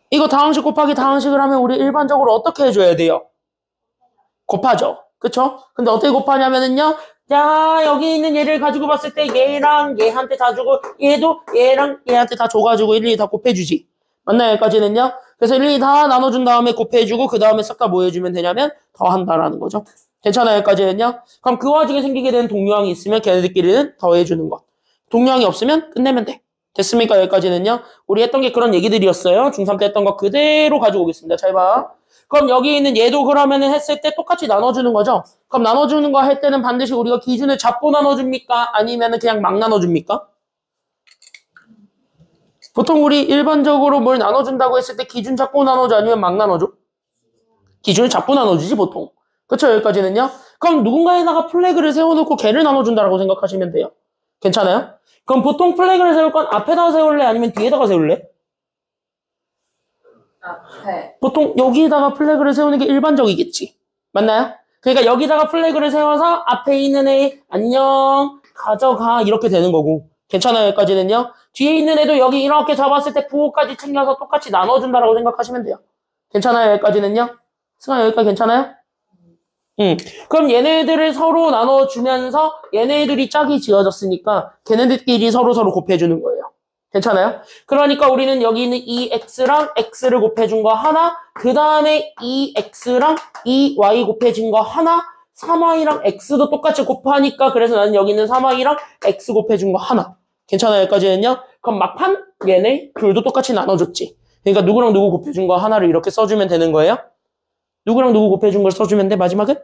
이거 다항식 곱하기 다항식을 하면 우리 일반적으로 어떻게 해줘야 돼요? 곱하죠. 그쵸? 근데 어떻게 곱하냐면은요, 자, 여기 있는 얘를 가지고 봤을 때 얘랑 얘한테 다 주고, 얘도 얘랑 얘한테 다 줘가지고 일일이 다 곱해주지. 맞나요, 여기까지는요? 그래서 일일이 다 나눠준 다음에 곱해주고, 그 다음에 싹 다 뭐 해주면 되냐면 더한다라는 거죠. 괜찮아요, 여기까지는요? 그럼 그 와중에 생기게 되는 동요항이 있으면 걔네들끼리는 더해주는 것. 동요항이 없으면 끝내면 돼. 됐습니까, 여기까지는요? 우리 했던 게 그런 얘기들이었어요. 중3 때 했던 거 그대로 가지고 오겠습니다. 잘 봐. 그럼 여기 있는 얘도 그러면은 했을 때 똑같이 나눠주는 거죠? 그럼 나눠주는 거 할 때는 반드시 우리가 기준을 잡고 나눠줍니까? 아니면은 그냥 막 나눠줍니까? 보통 우리 일반적으로 뭘 나눠준다고 했을 때 기준 잡고 나눠줘? 아니면 막 나눠줘? 기준을 잡고 나눠주지, 보통. 그쵸, 여기까지는요? 그럼 누군가에다가 플래그를 세워놓고 걔를 나눠준다라고 생각하시면 돼요. 괜찮아요? 그럼 보통 플래그를 세울 건 앞에다가 세울래? 아니면 뒤에다가 세울래? 앞에. 보통 여기다가 플래그를 세우는 게 일반적이겠지. 맞나요? 그러니까 여기다가 플래그를 세워서 앞에 있는 애 안녕 가져가 이렇게 되는 거고. 괜찮아요, 여기까지는요? 뒤에 있는 애도 여기 이렇게 잡았을 때 부호까지 챙겨서 똑같이 나눠준다라고 생각하시면 돼요. 괜찮아요, 여기까지는요? 승아 여기까지 괜찮아요? 그럼 얘네들을 서로 나눠주면서 얘네들이 짝이 지어졌으니까 걔네들끼리 서로 곱해주는 거예요. 괜찮아요? 그러니까 우리는 여기 있는 이 x랑 x를 곱해준 거 하나, 그 다음에 이 x랑 이 y 곱해진 거 하나, 3y랑 x도 똑같이 곱하니까 그래서 나는 여기 있는 3y랑 x 곱해준 거 하나. 괜찮아요, 여기까지는요? 그럼 막판 얘네 둘도 똑같이 나눠줬지. 그러니까 누구랑 누구 곱해준 거 하나를 이렇게 써주면 되는 거예요. 누구랑 누구 곱해준 걸 써주면 돼, 마지막은?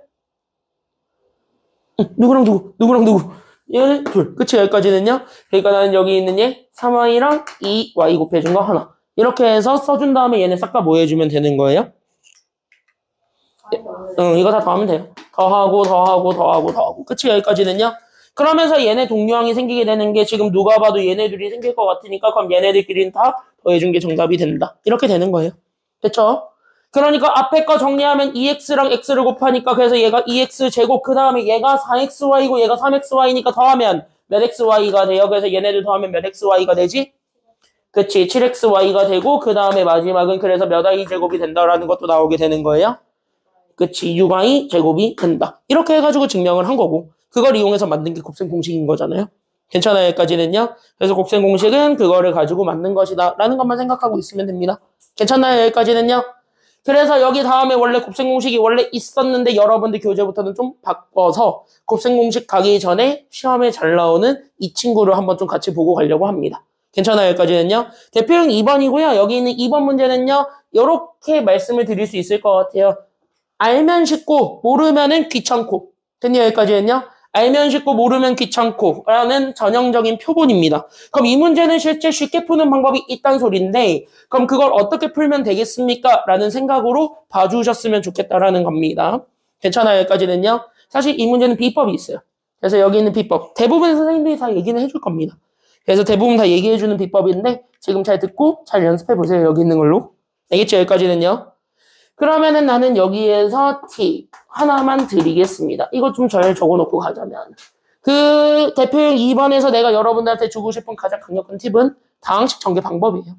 누구랑 누구. 얘는 둘. 그치? 여기까지는요. 그러니까 나는 여기 있는 얘 3y랑 2y 곱해준 거 하나. 이렇게 해서 써준 다음에 얘네 싹 다 뭐 해주면 되는 거예요? 응, 이거 다 더하면 돼요. 더하고. 그치? 여기까지는요. 그러면서 얘네 동류항이 생기게 되는 게 지금 누가 봐도 얘네들이 생길 것 같으니까 그럼 얘네들끼리는 다 더해준 게 정답이 된다. 이렇게 되는 거예요. 됐죠? 그러니까 앞에 거 정리하면 2x랑 x를 곱하니까 그래서 얘가 2x 제곱 그 다음에 얘가 4xy고 얘가 3xy니까 더하면 몇 xy가 돼요. 그래서 얘네들 더하면 몇 xy가 되지? 그치 7xy가 되고 그 다음에 마지막은 그래서 몇 y 제곱이 된다라는 것도 나오게 되는 거예요. 그치 6y 제곱이 된다. 이렇게 해가지고 증명을 한 거고 그걸 이용해서 만든 게 곱셈 공식인 거잖아요. 괜찮아요 여기까지는요. 그래서 곱셈 공식은 그거를 가지고 만든 것이다 라는 것만 생각하고 있으면 됩니다. 괜찮나요 여기까지는요. 그래서 여기 다음에 원래 곱셈 공식이 원래 있었는데 여러분들 교재부터는 좀 바꿔서 곱셈 공식 가기 전에 시험에 잘 나오는 이 친구를 한번 좀 같이 보고 가려고 합니다. 괜찮아요 여기까지는요. 대표형 2번이고요. 여기 있는 2번 문제는요. 이렇게 말씀을 드릴 수 있을 것 같아요. 알면 쉽고 모르면은 귀찮고. 됐냐 여기까지는요. 알면 쉽고 모르면 귀찮고 라는 전형적인 표본입니다. 그럼 이 문제는 실제 쉽게 푸는 방법이 있단 소리인데 그럼 그걸 어떻게 풀면 되겠습니까? 라는 생각으로 봐주셨으면 좋겠다라는 겁니다. 괜찮아요 여기까지는요. 사실 이 문제는 비법이 있어요. 그래서 여기 있는 비법 대부분 선생님들이 다 얘기는 해줄 겁니다. 그래서 대부분 다 얘기해주는 비법인데 지금 잘 듣고 잘 연습해보세요. 여기 있는 걸로. 알겠죠 여기까지는요. 그러면은 나는 여기에서 팁 하나만 드리겠습니다. 이거 좀 잘 적어놓고 가자면. 그 대표형 2번에서 내가 여러분들한테 주고 싶은 가장 강력한 팁은 다항식 전개 방법이에요.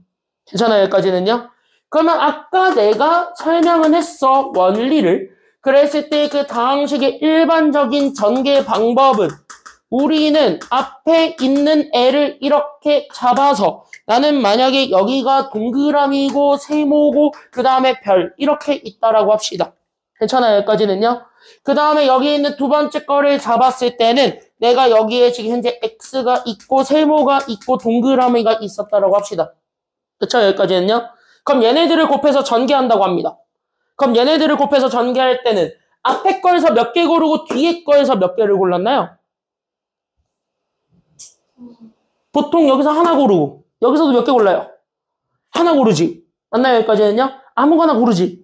괜찮아요? 여기까지는요? 그러면 아까 내가 설명은 했어. 원리를. 그랬을 때 그 다항식의 일반적인 전개 방법은 우리는 앞에 있는 애를 이렇게 잡아서 나는 만약에 여기가 동그라미고 세모고 그 다음에 별 이렇게 있다라고 합시다. 괜찮아요? 여기까지는요. 그 다음에 여기 있는 두 번째 거를 잡았을 때는 내가 여기에 지금 현재 x가 있고 세모가 있고 동그라미가 있었다라고 합시다. 그쵸? 여기까지는요. 그럼 얘네들을 곱해서 전개한다고 합니다. 그럼 얘네들을 곱해서 전개할 때는 앞에 거에서 몇 개 고르고 뒤에 거에서 몇 개를 골랐나요? 보통 여기서 하나 고르고 여기서도 몇 개 골라요? 하나 고르지. 맞나요? 여기까지는요? 아무거나 고르지.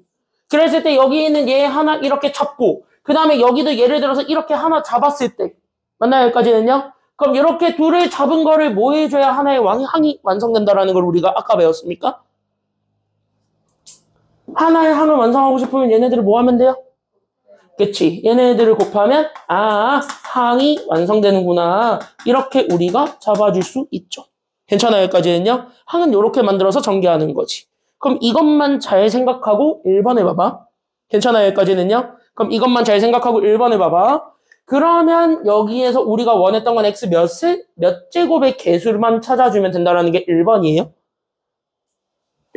그랬을 때 여기 있는 얘 하나 이렇게 잡고 그 다음에 여기도 예를 들어서 이렇게 하나 잡았을 때 맞나요? 여기까지는요? 그럼 이렇게 둘을 잡은 거를 뭐 해줘야 하나의 항이 완성된다라는 걸 우리가 아까 배웠습니까? 하나의 항을 완성하고 싶으면 얘네들을 뭐 하면 돼요? 그치? 얘네들을 곱하면 항이 완성되는구나. 이렇게 우리가 잡아줄 수 있죠. 괜찮아요? 여기까지는요? 항은 이렇게 만들어서 전개하는 거지. 그럼 이것만 잘 생각하고 1번 해봐봐. 괜찮아요? 여기까지는요? 그럼 이것만 잘 생각하고 1번 해봐봐. 그러면 여기에서 우리가 원했던 건 x 몇 제곱의 개수만 찾아주면 된다는 게 1번이에요.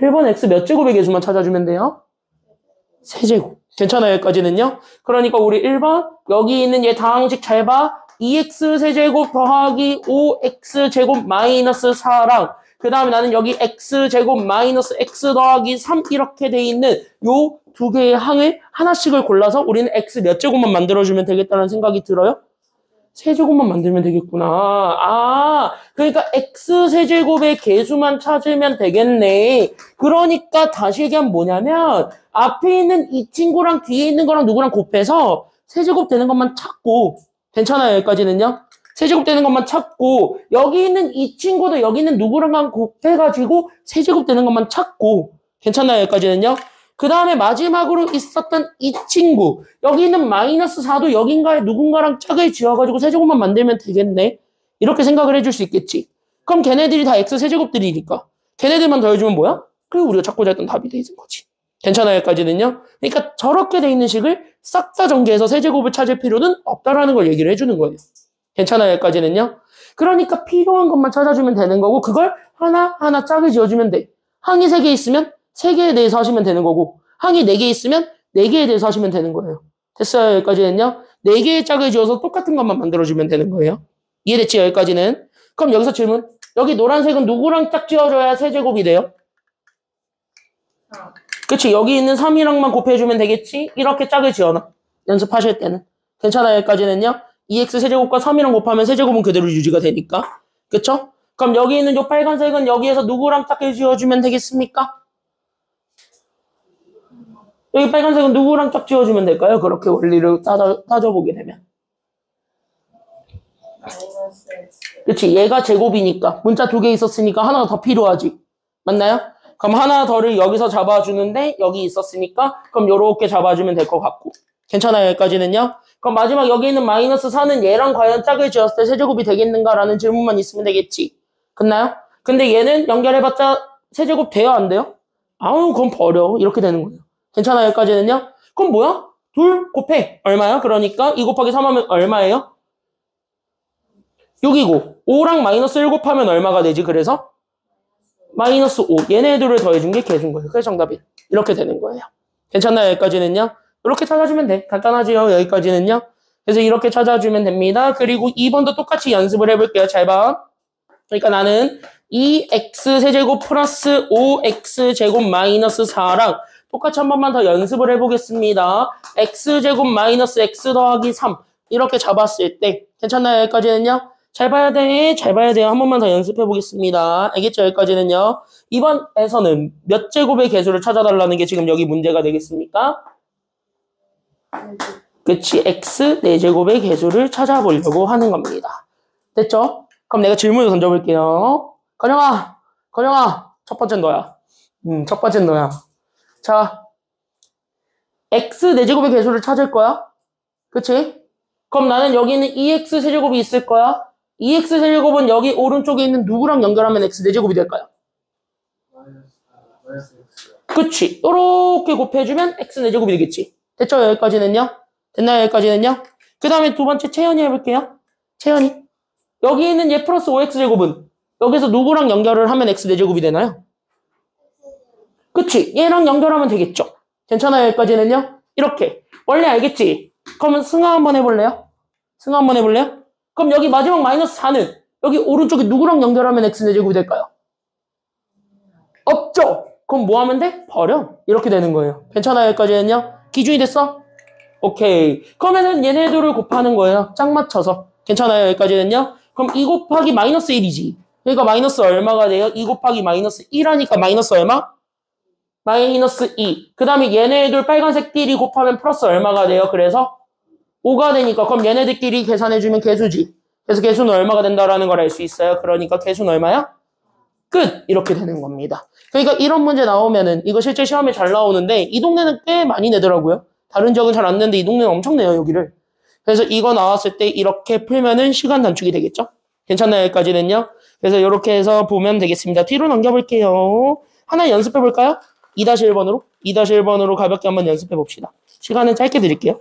1번 x 몇 제곱의 개수만 찾아주면 돼요? 세제곱. 괜찮아요? 여기까지는요? 그러니까 우리 1번 여기 있는 얘 다항식 잘 봐. 2x 세제곱 더하기 5x 제곱 마이너스 4랑 그 다음에 나는 여기 x 제곱 마이너스 x 더하기 3 이렇게 돼 있는 요 두 개의 항을 하나씩을 골라서 우리는 x 몇 제곱만 만들어주면 되겠다는 생각이 들어요? 세제곱만 만들면 되겠구나. 그러니까 x 세제곱의 개수만 찾으면 되겠네. 그러니까 다시 얘기하면 뭐냐면 앞에 있는 이 친구랑 뒤에 있는 거랑 누구랑 곱해서 세제곱 되는 것만 찾고 괜찮아요? 여기까지는요? 세제곱 되는 것만 찾고 여기 있는 이 친구도 여기 있는 누구랑 곱해가지고 세제곱 되는 것만 찾고 괜찮아요? 여기까지는요? 그 다음에 마지막으로 있었던 이 친구 여기 있는 마이너스 4도 여긴가에 누군가랑 짝을 지어가지고 세제곱만 만들면 되겠네. 이렇게 생각을 해줄 수 있겠지. 그럼 걔네들이 다 x 세제곱들이니까 걔네들만 더해주면 뭐야? 그게 우리가 찾고자 했던 답이 돼 있는 거지. 괜찮아요? 여기까지는요? 그러니까 저렇게 돼 있는 식을 싹 다 전개해서 세제곱을 찾을 필요는 없다라는 걸 얘기를 해주는 거예요. 괜찮아요? 여기까지는요? 그러니까 필요한 것만 찾아주면 되는 거고 그걸 하나하나 짝을 지어주면 돼. 항이 3개 있으면 3개에 대해서 하시면 되는 거고 항이 4개 있으면 4개에 대해서 하시면 되는 거예요. 됐어요? 여기까지는요? 4개의 짝을 지어서 똑같은 것만 만들어주면 되는 거예요. 이해됐지? 여기까지는? 그럼 여기서 질문. 여기 노란색은 누구랑 짝 지어줘야 세제곱이 돼요? 그치? 여기 있는 3이랑만 곱해주면 되겠지? 이렇게 짝을 지어놔. 연습하실 때는. 괜찮아요? 여기까지는요? 2x 세제곱과 3이랑 곱하면 세제곱은 그대로 유지가 되니까. 그쵸? 그럼 여기 있는 요 빨간색은 여기에서 누구랑 짝을 지어주면 되겠습니까? 여기 빨간색은 누구랑 짝 지어주면 될까요? 그렇게 원리를 따져보게 되면. 마이너스 x. 그치? 얘가 제곱이니까. 문자 2개 있었으니까 하나가 더 필요하지. 맞나요? 그럼 하나 더를 여기서 잡아주는데 여기 있었으니까 그럼 요렇게 잡아주면 될 것 같고. 괜찮아요? 여기까지는요? 그럼 마지막 여기 있는 마이너스 4는 얘랑 과연 짝을 지었을 때 세제곱이 되겠는가라는 질문만 있으면 되겠지. 끝나요? 근데 얘는 연결해봤자 세제곱 돼요? 안 돼요? 아우 그럼 버려. 이렇게 되는 거예요. 괜찮아요? 여기까지는요? 그럼 뭐야? 2 곱해. 얼마야? 그러니까 2 곱하기 3 하면 얼마예요? 6이고 5랑 마이너스 1 곱하면 얼마가 되지? 그래서 마이너스 5. 얘네들을 더해준 게 계수인 거예요. 그래서 정답이 이렇게 되는 거예요. 괜찮나요? 여기까지는요? 이렇게 찾아주면 돼. 간단하지요? 여기까지는요? 그래서 이렇게 찾아주면 됩니다. 그리고 2번도 똑같이 연습을 해볼게요. 잘 봐. 그러니까 나는 2x 세제곱 플러스 5x 제곱 마이너스 4랑 똑같이 한 번만 더 연습을 해보겠습니다. x제곱 마이너스 x 더하기 3 이렇게 잡았을 때 괜찮나요? 여기까지는요? 잘 봐야 돼. 잘 봐야 돼요. 한 번만 더 연습해 보겠습니다. 알겠죠? 여기까지는요. 이번에서는 몇 제곱의 개수를 찾아달라는 게 지금 여기 문제가 되겠습니까? 그치. x 4제곱의 개수를 찾아보려고 하는 겁니다. 됐죠? 그럼 내가 질문을 던져볼게요. 건영아. 첫 번째는 너야. 첫 번째는 너야. 자, x 4제곱의 개수를 찾을 거야. 그치? 그럼 나는 여기 있는 2x 세제곱이 있을 거야. 2x 세제곱은 여기 오른쪽에 있는 누구랑 연결하면 x 4제곱이 될까요? 마이너스 x. 그치. 요렇게 곱해주면 x 4제곱이 되겠지. 됐죠? 여기까지는요? 됐나요? 여기까지는요? 그 다음에 두 번째 채연이 해볼게요. 채연이. 여기 있는 얘 플러스 5x 제곱은 여기서 누구랑 연결을 하면 x 4제곱이 되나요? 그치. 얘랑 연결하면 되겠죠. 괜찮아요? 여기까지는요? 이렇게. 원래 알겠지? 그러면 승하 한번 해볼래요? 승하 한번 해볼래요? 그럼 여기 마지막 마이너스 4는 여기 오른쪽에 누구랑 연결하면 x 4제곱이 될까요? 없죠? 그럼 뭐 하면 돼? 버려. 이렇게 되는 거예요. 괜찮아요? 여기까지는요? 기준이 됐어? 오케이. 그러면은 얘네들을 곱하는 거예요. 짝 맞춰서. 괜찮아요? 여기까지는요? 그럼 2 곱하기 마이너스 1이지. 그러니까 마이너스 얼마가 돼요? 2 곱하기 마이너스 1하니까 마이너스 얼마? 마이너스 2. 그 다음에 얘네들 빨간색끼리 곱하면 플러스 얼마가 돼요? 그래서 5가 되니까 그럼 얘네들끼리 계산해주면 개수지. 그래서 개수는 얼마가 된다라는 걸 알 수 있어요. 그러니까 개수는 얼마야? 끝! 이렇게 되는 겁니다. 그러니까 이런 문제 나오면은 이거 실제 시험에 잘 나오는데 이 동네는 꽤 많이 내더라고요. 다른 지역은 잘 안 내는데 이 동네는 엄청 내요, 여기를. 그래서 이거 나왔을 때 이렇게 풀면은 시간 단축이 되겠죠? 괜찮나요? 여기까지는요? 그래서 이렇게 해서 보면 되겠습니다. 뒤로 넘겨볼게요. 하나 연습해볼까요? 2-1번으로? 2-1번으로 가볍게 한번 연습해봅시다. 시간은 짧게 드릴게요.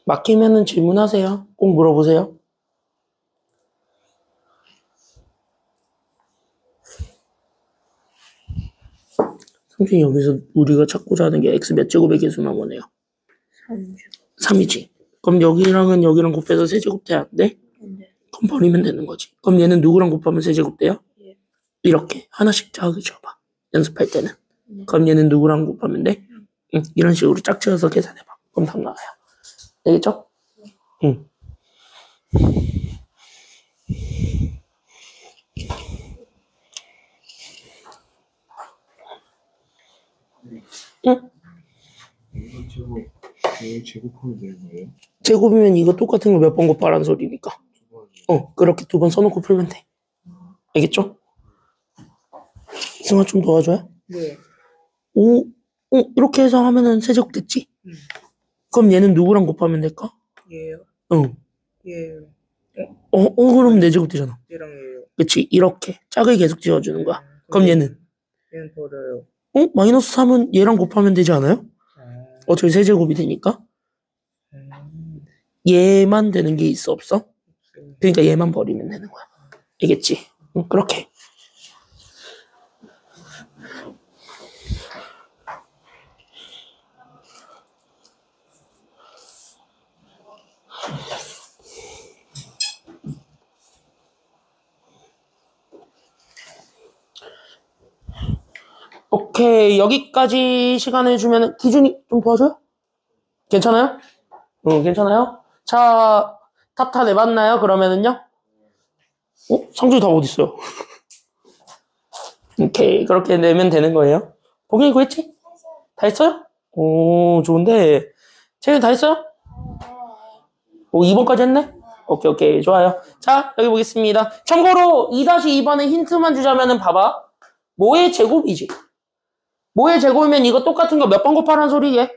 막히면은 질문하세요. 꼭 물어보세요. 선생님 여기서 우리가 찾고자 하는 게 x 몇 제곱의 개수 나오네요. 30. 3이지. 그럼 여기랑은 여기랑 곱해서 세제곱 돼야 안 돼? 네. 그럼 버리면 되는 거지. 그럼 얘는 누구랑 곱하면 세제곱 돼요? 예. 이렇게 하나씩 짝을 줘봐. 연습할 때는. 네. 그럼 얘는 누구랑 곱하면 돼? 응. 이런 식으로 짝지어서 계산해봐. 그럼 답 나와요. 되겠죠? 응. 응? 이거 제곱 이거 제곱하면 되는 거예요? 제곱이면 이거 똑같은 거 몇 번 곱하라는 소리니까. 두 번. 그렇게 2번 써놓고 풀면 돼. 알겠죠? 승아 좀 도와줘요? 네. 오, 이렇게 해서 하면은 세제곱 됐지? 그럼 얘는 누구랑 곱하면 될까? 얘요. 응. 얘요. 그럼 4제곱 되잖아. 얘랑 얘요. 그치? 이렇게 짝을 계속 지어주는 거야. 그럼 얘는? 얘는 버려요. 마이너스 3은 얘랑 곱하면 되지 않아요? 어차피 세제곱이 되니까. 얘만 되는 게 있어, 없어? 그러니까 얘만 버리면 되는 거야. 알겠지? 응, 그렇게. 오케이, 여기까지 시간을 주면 기준이 좀 도와줘요? 괜찮아요? 응, 괜찮아요? 자, 답 다 내봤나요? 그러면은요? 상주 답 어딨어요? 오케이, 그렇게 내면 되는 거예요. 복영이 그거 했지? 다 했어요? 오, 좋은데. 채윤 다 했어요? 2번까지 했네? 오케이, 좋아요. 자, 여기 보겠습니다. 참고로 2-2번에 힌트만 주자면은 봐봐. 뭐의 제곱이지? 뭐의 제곱이면 이거 똑같은 거 몇 번 곱하라는 소리게?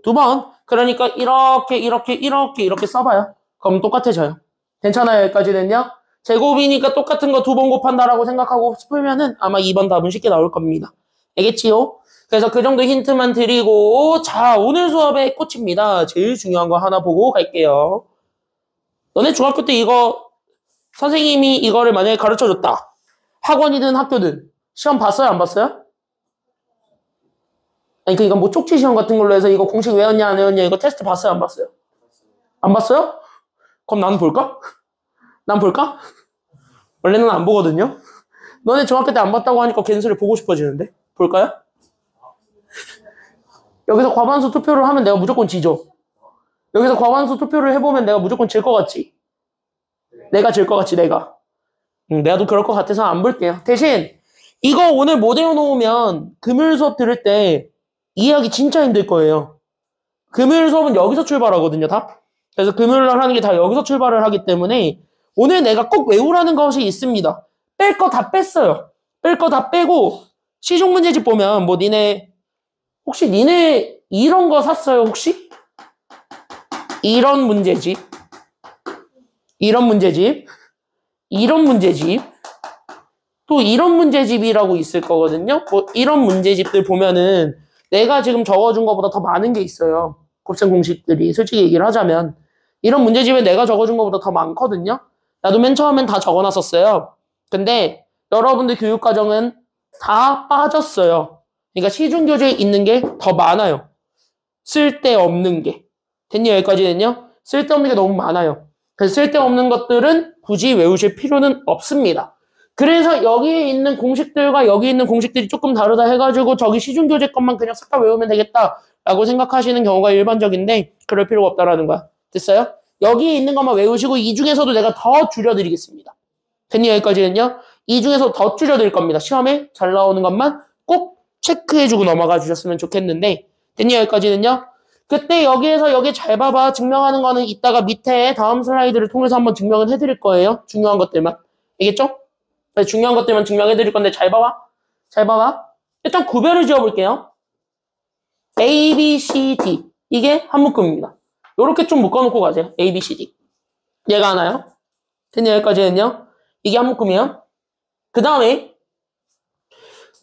2번. 그러니까 이렇게 써봐요. 그럼 똑같아져요. 괜찮아요, 여기까지는요? 제곱이니까 똑같은 거 2번 곱한다라고 생각하고 풀면은 아마 2번 답은 쉽게 나올 겁니다. 알겠지요? 그래서 그 정도 힌트만 드리고, 자, 오늘 수업의 꽃입니다. 제일 중요한 거 하나 보고 갈게요. 너네 중학교 때 이거 선생님이 이거를 만약에 가르쳐줬다. 학원이든 학교든 시험 봤어요, 안 봤어요? 아니, 그러니까 뭐 쪽지 시험 같은 걸로 해서 이거 공식 외웠냐 안 외웠냐 이거 테스트 봤어요, 안 봤어요? 안 봤어요? 그럼 나는 볼까? 난 볼까? 원래는 안 보거든요. 너네 중학교 때 안 봤다고 하니까 걔네소리 보고 싶어지는데? 볼까요? 여기서 과반수 투표를 하면 내가 무조건 지죠. 여기서 과반수 투표를 해보면 내가 무조건 질 것 같지? 내가 질 것 같지, 내가. 내가도 그럴 것 같아서 안 볼게요. 대신 이거 오늘 못 외워놓으면 금요일 수업 들을 때 이해하기 진짜 힘들 거예요. 금요일 수업은 여기서 출발하거든요, 다. 그래서 금요일 날 하는 게 다 여기서 출발을 하기 때문에 오늘 내가 꼭 외우라는 것이 있습니다. 뺄 거 다 뺐어요. 뺄 거 다 빼고 시중 문제집 보면 뭐 혹시 니네 이런 거 샀어요, 혹시? 이런 문제집, 또 이런 문제집이라고 있을 거거든요. 뭐 이런 문제집들 보면은 내가 지금 적어준 것보다 더 많은 게 있어요. 곱셈 공식들이 솔직히 얘기를 하자면 이런 문제집에 내가 적어준 것보다 더 많거든요. 나도 맨 처음엔 다 적어놨었어요. 근데 여러분들 교육과정은 다 빠졌어요. 그러니까 시중교재에 있는 게 더 많아요. 쓸데없는 게. 됐니? 여기까지는요? 쓸데없는 게 너무 많아요. 그래서 쓸데없는 것들은 굳이 외우실 필요는 없습니다. 그래서 여기에 있는 공식들과 여기 있는 공식들이 조금 다르다 해가지고 저기 시중교재 것만 그냥 싹 다 외우면 되겠다라고 생각하시는 경우가 일반적인데 그럴 필요가 없다라는 거야. 됐어요? 여기에 있는 것만 외우시고 이 중에서도 내가 더 줄여드리겠습니다. 됐니? 여기까지는요? 이 중에서 더 줄여드릴 겁니다. 시험에 잘 나오는 것만 꼭 체크해주고 넘어가 주셨으면 좋겠는데 됐니? 여기까지는요? 그때 여기에서 여기 잘 봐봐. 증명하는 거는 이따가 밑에 다음 슬라이드를 통해서 한번 증명을 해드릴 거예요. 중요한 것들만. 알겠죠? 중요한 것들만 증명해 드릴 건데 잘 봐봐. 일단 구별을 지어볼게요. A, B, C, D. 이게 한 묶음입니다. 요렇게 좀 묶어놓고 가세요. A, B, C, D. 얘가 하나요? 됐니? 여기까지는요. 이게 한 묶음이에요. 그 다음에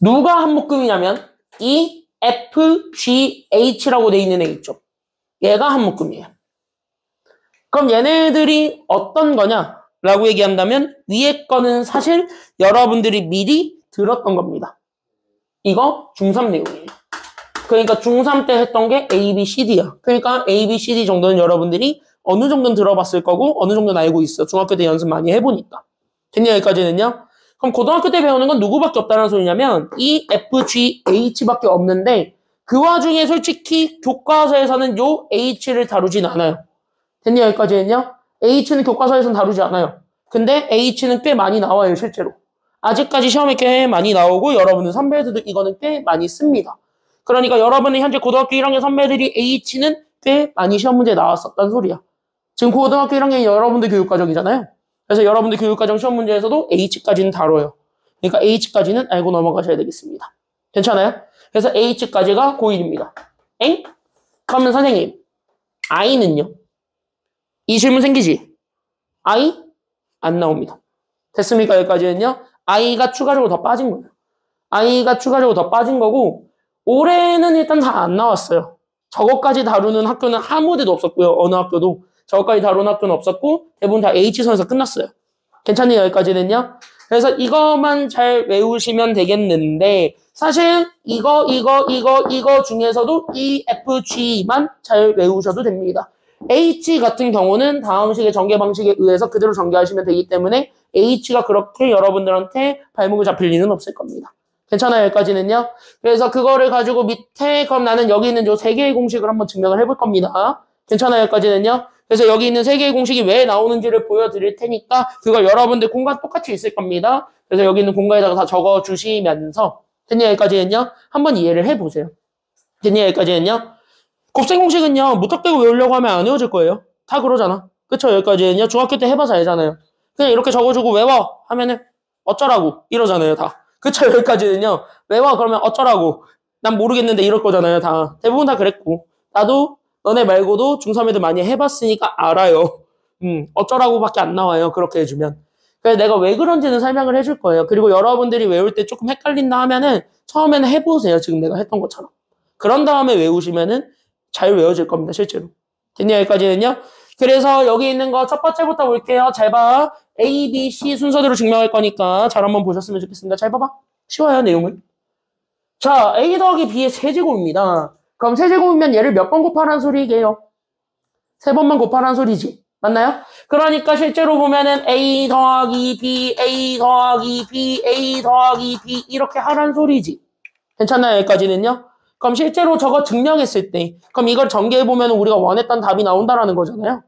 누가 한 묶음이냐면 E, F, G, H라고 돼 있는 애 있죠. 얘가 한 묶음이에요. 그럼 얘네들이 어떤 거냐? 라고 얘기한다면 위에 거는 사실 여러분들이 미리 들었던 겁니다. 이거 중3 내용이에요. 그러니까 중3 때 했던 게 A, B, C, D야. 그러니까 A, B, C, D 정도는 여러분들이 어느 정도는 들어봤을 거고 어느 정도는 알고 있어. 중학교 때 연습 많이 해보니까. 됐냐, 여기까지는요? 그럼 고등학교 때 배우는 건 누구밖에 없다는 소리냐면 E, F, G, H밖에 없는데 그 와중에 솔직히 교과서에서는 요 H를 다루진 않아요. 됐냐, 여기까지는요? H는 교과서에서는 다루지 않아요. 근데 H는 꽤 많이 나와요, 실제로. 아직까지 시험에 꽤 많이 나오고 여러분들 선배들도 이거는 꽤 많이 씁니다. 그러니까 여러분은 현재 고등학교 1학년 선배들이 H는 꽤 많이 시험 문제에 나왔었단 소리야. 지금 고등학교 1학년이 여러분들 교육과정이잖아요. 그래서 여러분들 교육과정 시험 문제에서도 H까지는 다뤄요. 그러니까 H까지는 알고 넘어가셔야 되겠습니다. 괜찮아요? 그래서 H까지가 고1입니다. 엥? 그러면 선생님, I는요? 이 질문 생기지? I? 안 나옵니다. 됐습니까? 여기까지는요? I가 추가적으로 더 빠진 거예요. I가 추가적으로 더 빠진 거고 올해는 일단 다 안 나왔어요. 저것까지 다루는 학교는 아무 데도 없었고요. 어느 학교도. 저것까지 다루는 학교는 없었고 대부분 다 H선에서 끝났어요. 괜찮네요. 여기까지는요. 그래서 이것만 잘 외우시면 되겠는데 사실 이거 중에서도 E, F, G만 잘 외우셔도 됩니다. H 같은 경우는 다음 식의 전개 방식에 의해서 그대로 전개하시면 되기 때문에 H가 그렇게 여러분들한테 발목을 잡힐 리는 없을 겁니다. 괜찮아요, 여기까지는요? 그래서 그거를 가지고 밑에, 그럼 나는 여기 있는 요 세 개의 공식을 한번 증명을 해볼 겁니다. 괜찮아요, 여기까지는요? 그래서 여기 있는 세 개의 공식이 왜 나오는지를 보여드릴 테니까 그걸 여러분들 공간 똑같이 있을 겁니다. 그래서 여기 있는 공간에다가 다 적어주시면서 됐냐, 여기까지는요? 한번 이해를 해보세요. 됐냐, 여기까지는요? 곱셈 공식은요, 무턱대고 외우려고 하면 안 외워질 거예요. 다 그러잖아. 그쵸, 여기까지는요? 중학교 때 해봐서 알잖아요. 그냥 이렇게 적어주고 외워 하면은 어쩌라고 이러잖아요, 다. 그쵸, 여기까지는요. 외워 그러면 어쩌라고. 난 모르겠는데 이럴 거잖아요, 다. 대부분 다 그랬고. 나도 너네 말고도 중3 애들 많이 해봤으니까 알아요. 어쩌라고밖에 안 나와요, 그렇게 해주면. 그래서 내가 왜 그런지는 설명을 해줄 거예요. 그리고 여러분들이 외울 때 조금 헷갈린다 하면은 처음에는 해보세요, 지금 내가 했던 것처럼. 그런 다음에 외우시면은 잘 외워질 겁니다, 실제로. 됐냐, 여기까지는요? 그래서 여기 있는 거 첫 번째부터 볼게요. 잘 봐. A, B, C 순서대로 증명할 거니까 잘 한번 보셨으면 좋겠습니다. 잘 봐봐. 쉬워요, 내용은. 자, A 더하기 B의 세제곱입니다. 그럼 세제곱이면 얘를 몇 번 곱하라는 소리게요? 3번만 곱하라는 소리지. 맞나요? 그러니까 실제로 보면은 A 더하기 B, A 더하기 B, A 더하기 B 이렇게 하라는 소리지. 괜찮나요? 여기까지는요? 그럼 실제로 저거 증명했을 때 그럼 이걸 전개해보면 우리가 원했던 답이 나온다라는 거잖아요.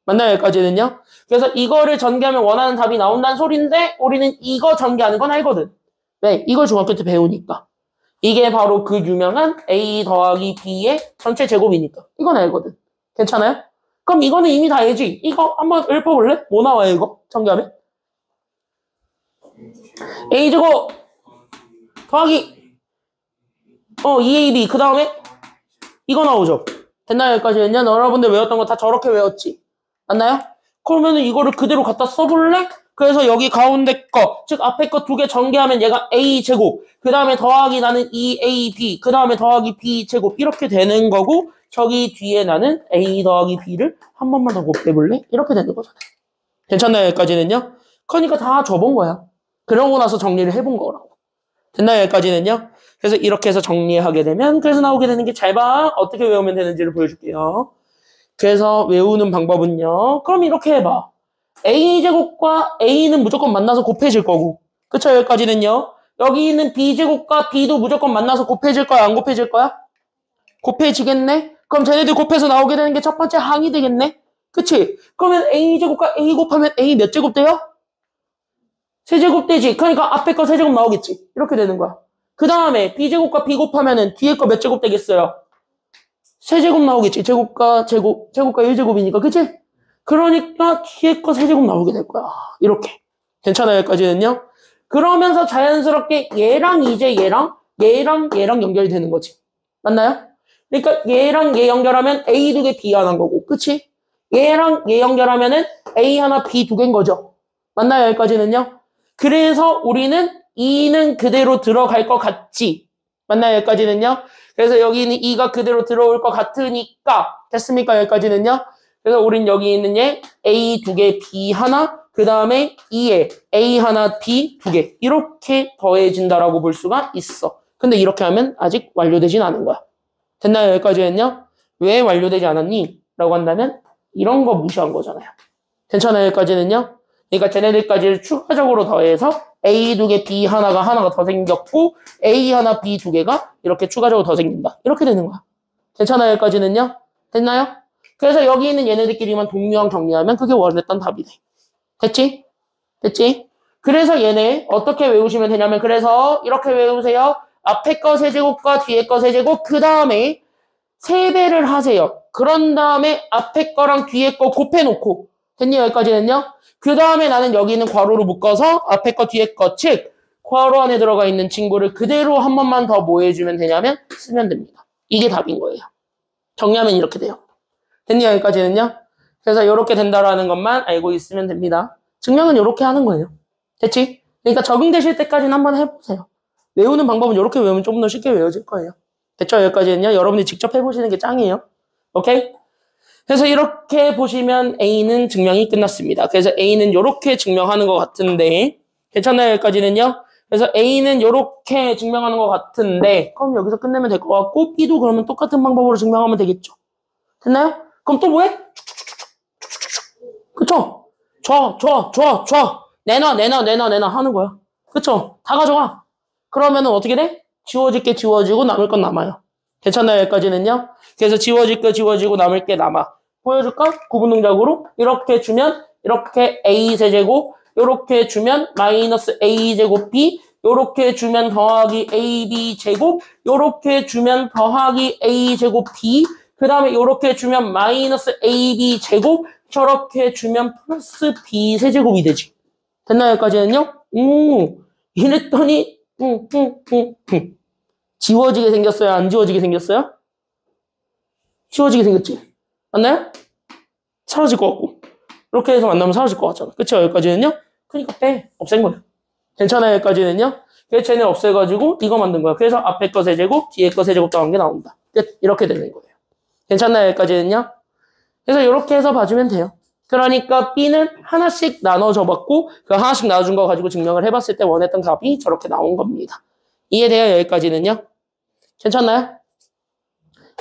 맞나요? 여기까지는요? 그래서 이거를 전개하면 원하는 답이 나온다는 소리인데 우리는 이거 전개하는 건 알거든. 왜? 이걸 중학교 때 배우니까. 이게 바로 그 유명한 A 더하기 B의 전체 제곱이니까. 이건 알거든. 괜찮아요? 그럼 이거는 이미 다 알지? 이거 한번 읊어볼래? 뭐 나와요 이거? 전개하면? A제곱 더하기 2AB 그 다음에 이거 나오죠? 됐나요? 여기까지는요? 여러분들 외웠던 거 다 저렇게 외웠지? 맞나요? 그러면은 이거를 그대로 갖다 써볼래? 그래서 여기 가운데 거, 즉 앞에 거 두 개 전개하면 얘가 A제곱, 그 다음에 더하기 나는 2AB, 그 다음에 더하기 B제곱 이렇게 되는 거고 저기 뒤에 나는 A 더하기 B를 한 번만 더 곱해볼래? 이렇게 되는 거잖아요. 괜찮나요? 여기까지는요? 그러니까 다 줘본 거야. 그러고 나서 정리를 해본 거라고. 됐나요? 여기까지는요? 그래서 이렇게 해서 정리하게 되면 그래서 나오게 되는 게 잘 봐. 어떻게 외우면 되는지를 보여줄게요. 그래서 외우는 방법은요. 그럼 이렇게 해봐. A제곱과 A는 무조건 만나서 곱해질 거고. 그쵸? 여기까지는요. 여기 있는 B제곱과 B도 무조건 만나서 곱해질 거야? 안 곱해질 거야? 곱해지겠네? 그럼 쟤네들 곱해서 나오게 되는 게 첫 번째 항이 되겠네? 그치? 그러면 A제곱과 A 곱하면 A 몇 제곱 돼요? 세제곱 되지. 그러니까 앞에 거 세제곱 나오겠지. 이렇게 되는 거야. 그 다음에 B제곱과 B 곱하면은 뒤에 거 몇 제곱 되겠어요? 세제곱 나오겠지. 제곱과 1제곱이니까. 그치? 그러니까 뒤에 거 세제곱 나오게 될 거야. 이렇게. 괜찮아요? 여기까지는요? 그러면서 자연스럽게 얘랑 이제 얘랑 연결이 되는 거지. 맞나요? 그러니까 얘랑 얘 연결하면 A 두 개, B 하나인 거고. 그치? 얘랑 얘 연결하면은 A 하나, B 두 개인 거죠. 맞나요? 여기까지는요? 그래서 우리는 2는 그대로 들어갈 것 같지. 맞나요? 여기까지는요? 그래서 여기는 2가 그대로 들어올 것 같으니까. 됐습니까? 여기까지는요? 그래서 우린 여기 있는 얘 A 두 개, B 하나, 그 다음에 2에 A 하나, B 두 개. 이렇게 더해진다라고 볼 수가 있어. 근데 이렇게 하면 아직 완료되진 않은 거야. 됐나요? 여기까지는요? 왜 완료되지 않았니? 라고 한다면 이런 거 무시한 거잖아요. 괜찮아요? 여기까지는요? 그러니까 쟤네들까지를 추가적으로 더해서 A 2개, B 하나가 더 생겼고 A 하나, B 2개가 이렇게 추가적으로 더 생긴다. 이렇게 되는 거야. 괜찮아요? 여기까지는요? 됐나요? 그래서 여기 있는 얘네들끼리만 동류항 정리하면 그게 원했던 답이네. 됐지? 됐지? 그래서 얘네 어떻게 외우시면 되냐면 그래서 이렇게 외우세요. 앞에 거 세제곱과 뒤에 거 세제곱 그 다음에 3배를 하세요. 그런 다음에 앞에 거랑 뒤에 거 곱해놓고 됐니? 여기까지는요? 그 다음에 나는 여기 있는 괄호로 묶어서 앞에 거 뒤에 거 즉 괄호 안에 들어가 있는 친구를 그대로 한 번만 더 뭐 해주면 되냐면 쓰면 됩니다. 이게 답인 거예요. 정리하면 이렇게 돼요. 됐니? 여기까지는요? 그래서 이렇게 된다라는 것만 알고 있으면 됩니다. 증명은 이렇게 하는 거예요. 됐지? 그러니까 적응되실 때까지는 한번 해보세요. 외우는 방법은 이렇게 외우면 조금 더 쉽게 외워질 거예요. 됐죠? 여기까지는요. 여러분들이 직접 해보시는 게 짱이에요. 오케이? 그래서 이렇게 보시면 A는 증명이 끝났습니다. 그래서 A는 이렇게 증명하는 것 같은데 괜찮나요? 여기까지는요. 그래서 A는 이렇게 증명하는 것 같은데 그럼 여기서 끝내면 될 것 같고 B도 그러면 똑같은 방법으로 증명하면 되겠죠. 됐나요? 그럼 또 뭐해? 그쵸? 줘. 내놔 하는 거야. 그쵸? 다 가져가. 그러면은 어떻게 돼? 지워질 게 지워지고 남을 건 남아요. 괜찮나요? 여기까지는요? 그래서 지워질 게 지워지고 남을 게 남아. 보여줄까? 구분 동작으로 이렇게 주면 이렇게 A 세제곱 이렇게 주면 마이너스 A 제곱 B 이렇게 주면 더하기 AB 제곱 이렇게 주면 더하기 A 제곱 B 그 다음에 이렇게 주면 마이너스 AB 제곱 저렇게 주면 플러스 B 세제곱이 되지. 됐나요? 여기까지는요? 이랬더니 지워지게 생겼어요? 안 지워지게 생겼어요? 지워지게 생겼지? 맞나요? 사라질 것 같고 이렇게 해서 만나면 사라질 것 같잖아. 그쵸? 여기까지는요? 그러니까 빼. 없앤 거예요. 괜찮아요? 여기까지는요? 그래서 쟤네 없애가지고 이거 만든 거야. 그래서 앞에 거 세제곱 뒤에 거 세제곱 더한 게 나온다. 끝. 이렇게 되는 거예요. 괜찮나요? 여기까지는요? 그래서 이렇게 해서 봐주면 돼요. 그러니까 B는 하나씩 나눠줘 봤고 그 하나씩 나눠준 거 가지고 증명을 해봤을 때 원했던 답이 저렇게 나온 겁니다. 이해돼요? 여기까지는요? 괜찮나요?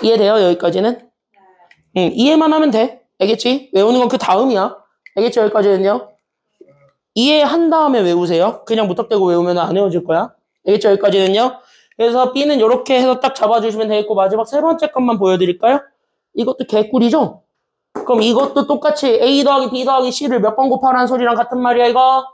이해돼요? 여기까지는? 이해만 하면 돼. 알겠지? 외우는 건 그 다음이야. 알겠죠? 여기까지는요? 이해한 다음에 외우세요. 그냥 무턱대고 외우면 안 외워질 거야. 알겠죠? 여기까지는요? 그래서 B는 이렇게 해서 딱 잡아주시면 되겠고 마지막 세 번째 것만 보여드릴까요? 이것도 개꿀이죠? 그럼 이것도 똑같이 A 더하기 B 더하기 C를 몇 번 곱하라는 소리랑 같은 말이야 이거?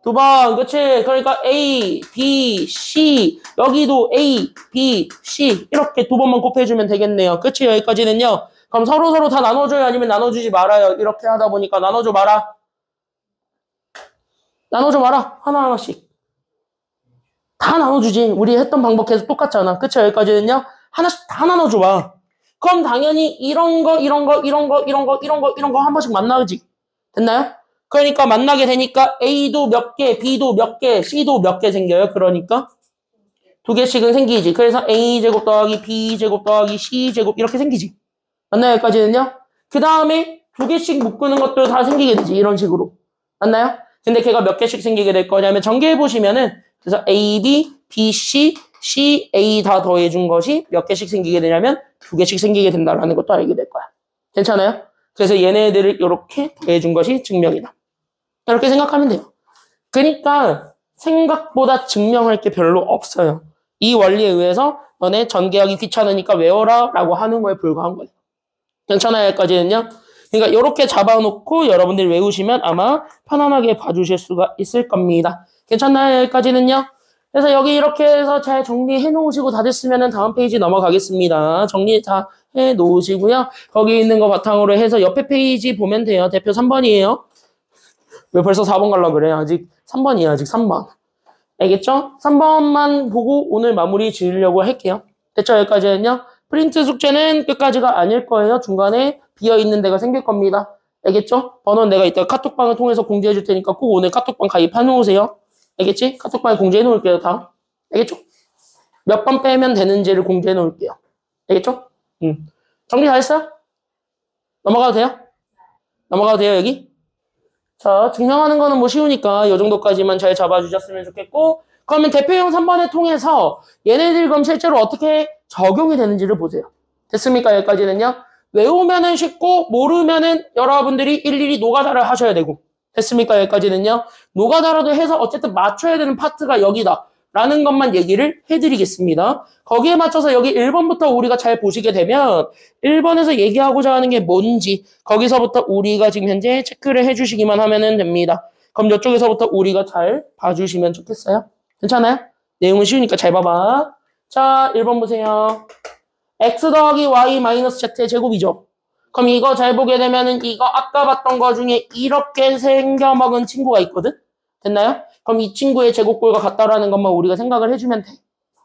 2번. 그치? 그러니까 A, B, C 여기도 A, B, C 이렇게 2번만 곱해주면 되겠네요. 그치? 여기까지는요. 그럼 서로 다 나눠줘요? 아니면 나눠주지 말아요? 이렇게 하다 보니까 나눠줘 마라. 나눠줘 마라. 하나하나씩. 다 나눠주지. 우리 했던 방법 계속 똑같잖아. 그치? 여기까지는요. 하나씩 다 나눠줘 봐. 그럼 당연히 이런 거 한 번씩 만나지. 됐나요? 그러니까 만나게 되니까 A도 몇 개, B도 몇 개, C도 몇 개 생겨요. 그러니까 2개씩은 생기지. 그래서 A제곱 더하기 B제곱 더하기 C제곱 이렇게 생기지. 맞나요? 여기까지는요? 그 다음에 2개씩 묶는 것도 다 생기게 되지. 이런 식으로. 맞나요? 근데 걔가 몇 개씩 생기게 될 거냐면 전개해보시면은 그래서 A, B, B, C, C, A 다 더해준 것이 몇 개씩 생기게 되냐면 2개씩 생기게 된다는 것도 알게 될 거야. 괜찮아요? 그래서 얘네들을 이렇게 더해준 것이 증명이다. 이렇게 생각하면 돼요. 그러니까 생각보다 증명할 게 별로 없어요. 이 원리에 의해서 너네 전개하기 귀찮으니까 외워라 라고 하는 거에 불과한 거예요. 괜찮아요? 여기까지는요? 그러니까 이렇게 잡아놓고 여러분들이 외우시면 아마 편안하게 봐주실 수가 있을 겁니다. 괜찮나요? 여기까지는요? 그래서 여기 이렇게 해서 잘 정리해 놓으시고 다 됐으면 다음 페이지 넘어가겠습니다. 정리 다 해 놓으시고요. 거기 있는 거 바탕으로 해서 옆에 페이지 보면 돼요. 대표 3번이에요. 왜 벌써 4번 가려고 그래? 아직 3번이야. 아직 3번. 알겠죠? 3번만 보고 오늘 마무리 지으려고 할게요. 됐죠? 여기까지는요. 프린트 숙제는 끝까지가 아닐 거예요. 중간에 비어있는 데가 생길 겁니다. 알겠죠? 번호는 내가 이따 카톡방을 통해서 공지해 줄 테니까 꼭 오늘 카톡방 가입해 놓으세요. 알겠지? 카톡방에 공지해 놓을게요. 다. 알겠죠? 몇 번 빼면 되는지를 공지해 놓을게요. 알겠죠? 정리 다 했어요? 넘어가도 돼요? 넘어가도 돼요, 여기? 자, 증명하는 거는 뭐 쉬우니까 이 정도까지만 잘 잡아주셨으면 좋겠고 그러면 대표형 3번을 통해서 얘네들 그럼 실제로 어떻게 적용이 되는지를 보세요. 됐습니까? 여기까지는요. 외우면은 쉽고 모르면은 여러분들이 일일이 노가다를 하셔야 되고. 됐습니까? 여기까지는요. 노가다라도 해서 어쨌든 맞춰야 되는 파트가 여기다 라는 것만 얘기를 해드리겠습니다. 거기에 맞춰서 여기 1번부터 우리가 잘 보시게 되면 1번에서 얘기하고자 하는 게 뭔지 거기서부터 우리가 지금 현재 체크를 해주시기만 하면 됩니다. 그럼 이쪽에서부터 우리가 잘 봐주시면 좋겠어요. 괜찮아요? 내용은 쉬우니까 잘 봐봐. 자, 1번 보세요. x 더하기 y 마이너스 z의 제곱이죠. 그럼 이거 잘 보게 되면은 이거 아까 봤던 거 중에 이렇게 생겨먹은 친구가 있거든? 됐나요? 그럼 이 친구의 제곱꼴과 같다라는 것만 우리가 생각을 해주면 돼.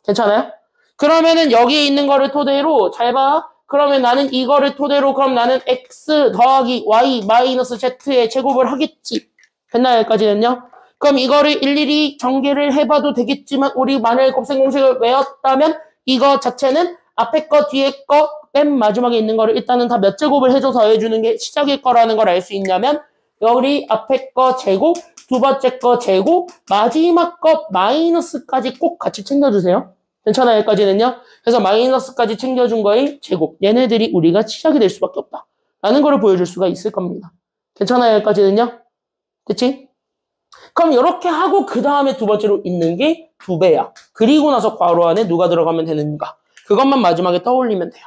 괜찮아요? 그러면은 여기에 있는 거를 토대로 잘 봐. 그러면 나는 이거를 토대로 그럼 나는 x 더하기 y 마이너스 z의 제곱을 하겠지. 됐나요? 여기까지는요? 그럼 이거를 일일이 전개를 해봐도 되겠지만 우리 만약에 곱셈 공식을 외웠다면 이거 자체는 앞에 거 뒤에 거 맨 마지막에 있는 거를 일단은 다 몇 제곱을 해줘서 해주는 게 시작일 거라는 걸 알 수 있냐면 여기 앞에 거 제곱, 두 번째 거 제곱, 마지막 거 마이너스까지 꼭 같이 챙겨주세요. 괜찮아요? 여기까지는요? 그래서 마이너스까지 챙겨준 거의 제곱. 얘네들이 우리가 시작이 될 수밖에 없다. 라는 거를 보여줄 수가 있을 겁니다. 괜찮아요? 여기까지는요? 그치? 그럼 이렇게 하고 그 다음에 두 번째로 있는 게 2배야. 그리고 나서 괄호 안에 누가 들어가면 되는가. 그것만 마지막에 떠올리면 돼요.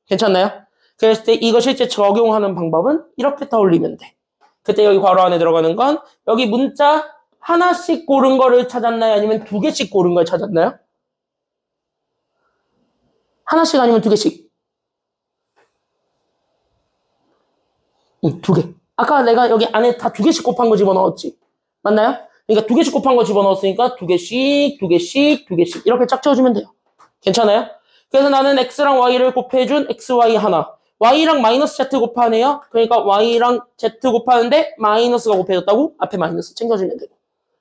괜찮나요? 그랬을 때 이거 실제 적용하는 방법은 이렇게 떠올리면 돼. 그때 여기 괄호 안에 들어가는 건 여기 문자 하나씩 고른 거를 찾았나요? 아니면 2개씩 고른 걸 찾았나요? 하나씩 아니면 2개씩? 2개. 아까 내가 여기 안에 다 2개씩 곱한 거 집어넣었지. 맞나요? 그러니까 2개씩 곱한 거 집어넣었으니까 2개씩, 2개씩, 2개씩 이렇게 짝 지어주면 돼요. 괜찮아요? 그래서 나는 x랑 y를 곱해준 xy 하나. y랑 마이너스 z 곱하네요. 그러니까 y랑 z 곱하는데 마이너스가 곱해졌다고 앞에 마이너스 챙겨주면 되고.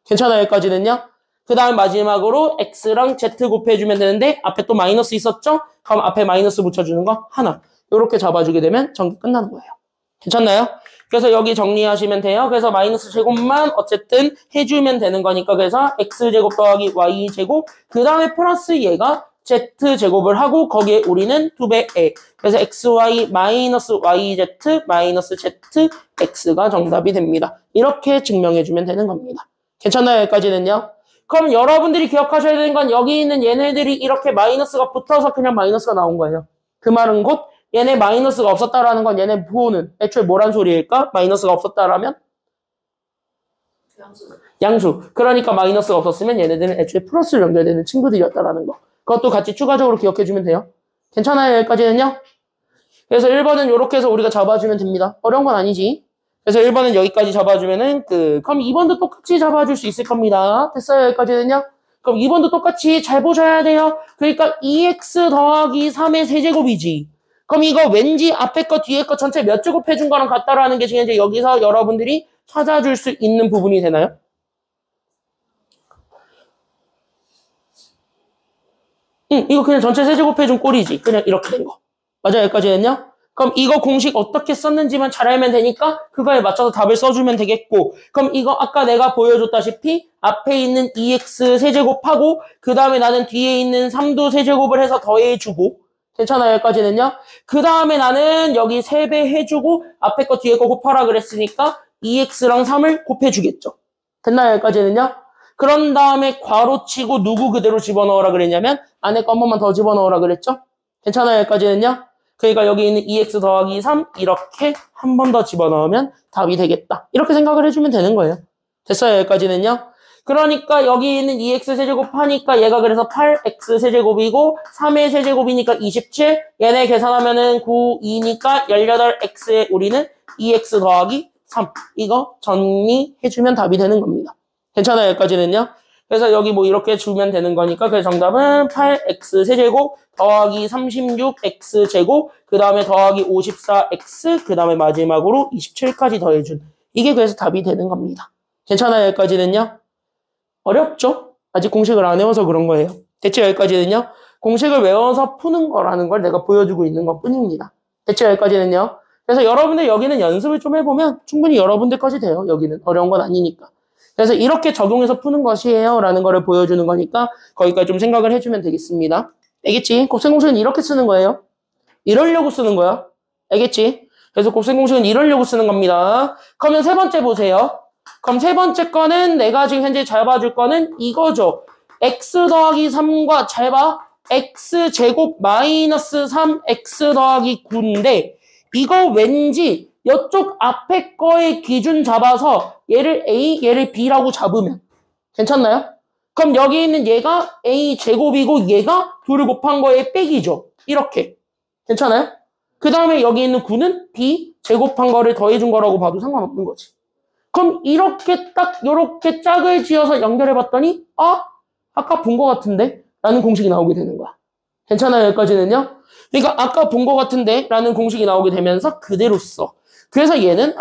괜찮아요? 여기까지는요? 그 다음 마지막으로 x랑 z 곱해주면 되는데 앞에 또 마이너스 있었죠? 그럼 앞에 마이너스 붙여주는 거 하나. 이렇게 잡아주게 되면 전개 끝나는 거예요. 괜찮나요? 그래서 여기 정리하시면 돼요. 그래서 마이너스 제곱만 어쨌든 해주면 되는 거니까 그래서 x제곱 더하기 y제곱 그 다음에 플러스 얘가 z제곱을 하고 거기에 우리는 2배에 그래서 xy 마이너스 yz 마이너스 zx가 정답이 됩니다. 이렇게 증명해주면 되는 겁니다. 괜찮나요? 여기까지는요? 그럼 여러분들이 기억하셔야 되는 건 여기 있는 얘네들이 이렇게 마이너스가 붙어서 그냥 마이너스가 나온 거예요. 그 말은 곧 얘네 마이너스가 없었다라는 건 얘네 부호는 애초에 뭐란 소리일까? 마이너스가 없었다라면? 양수. 그러니까 마이너스가 없었으면 얘네들은 애초에 플러스로 연결되는 친구들이었다라는 거. 그것도 같이 추가적으로 기억해주면 돼요. 괜찮아요? 여기까지는요? 그래서 1번은 이렇게 해서 우리가 잡아주면 됩니다. 어려운 건 아니지. 그래서 1번은 여기까지 잡아주면은 그럼 2번도 똑같이 잡아줄 수 있을 겁니다. 됐어요? 여기까지는요? 그럼 2번도 똑같이 잘 보셔야 돼요. 그러니까 2x 더하기 3의 세제곱이지. 그럼 이거 왠지 앞에 거 뒤에 거 전체 몇 제곱 해준 거랑 같다라는 게 지금 이제 여기서 여러분들이 찾아줄 수 있는 부분이 되나요? 이거 그냥 전체 세제곱 해준 꼴이지. 그냥 이렇게 된 거. 맞아요? 여기까지는요? 그럼 이거 공식 어떻게 썼는지만 잘 알면 되니까 그거에 맞춰서 답을 써주면 되겠고 그럼 이거 아까 내가 보여줬다시피 앞에 있는 2x 세제곱하고 그 다음에 나는 뒤에 있는 3도 세제곱을 해서 더해주고 괜찮아요? 여기까지는요? 그 다음에 나는 여기 3배 해주고 앞에 거 뒤에 거 곱하라 그랬으니까 2x랑 3을 곱해주겠죠. 됐나요? 여기까지는요? 그런 다음에 괄호치고 누구 그대로 집어넣으라 그랬냐면 안에 거 한 번만 더 집어넣으라 그랬죠? 괜찮아요? 여기까지는요? 그러니까 여기 있는 2x 더하기 3 이렇게 한 번 더 집어넣으면 답이 되겠다. 이렇게 생각을 해주면 되는 거예요. 됐어요? 여기까지는요? 그러니까 여기 있는 2x 세제곱 하니까 얘가 그래서 8x 세제곱이고 3의 세제곱이니까 27 얘네 계산하면은 9, 2니까 18x에 우리는 2x 더하기 3 이거 정리해주면 답이 되는 겁니다. 괜찮아요? 여기까지는요? 그래서 여기 뭐 이렇게 주면 되는 거니까 그 정답은 8x 세제곱 더하기 36x 제곱 그 다음에 더하기 54x 그 다음에 마지막으로 27까지 더해준 이게 그래서 답이 되는 겁니다. 괜찮아요? 여기까지는요? 어렵죠? 아직 공식을 안 외워서 그런 거예요. 대체 여기까지는요? 공식을 외워서 푸는 거라는 걸 내가 보여주고 있는 것 뿐입니다. 대체 여기까지는요? 그래서 여러분들 여기는 연습을 좀 해보면 충분히 여러분들까지 돼요. 여기는 어려운 건 아니니까. 그래서 이렇게 적용해서 푸는 것이에요 라는 거를 보여주는 거니까 거기까지 좀 생각을 해주면 되겠습니다. 알겠지? 곱셈공식은 이렇게 쓰는 거예요. 이러려고 쓰는 거야. 알겠지? 그래서 곱셈공식은 이러려고 쓰는 겁니다. 그러면 세 번째 보세요. 그럼 세 번째 거는 내가 지금 현재 잘 봐줄 거는 이거죠. x 더하기 3과 잘 봐. x제곱 마이너스 3x 더하기 9인데 이거 왠지 이쪽 앞에 거의 기준 잡아서 얘를 A, 얘를 B라고 잡으면 괜찮나요? 그럼 여기 있는 얘가 A제곱이고 얘가 2를 곱한 거에 빼기죠. 이렇게. 괜찮아요? 그 다음에 여기 있는 9는 B 제곱한 거를 더해준 거라고 봐도 상관없는 거지. 그럼 이렇게 딱 요렇게 짝을 지어서 연결해봤더니 아까 본 거 같은데? 라는 공식이 나오게 되는 거야. 괜찮아요? 여기까지는요? 그러니까 아까 본 거 같은데? 라는 공식이 나오게 되면서 그대로 써. 그래서 얘는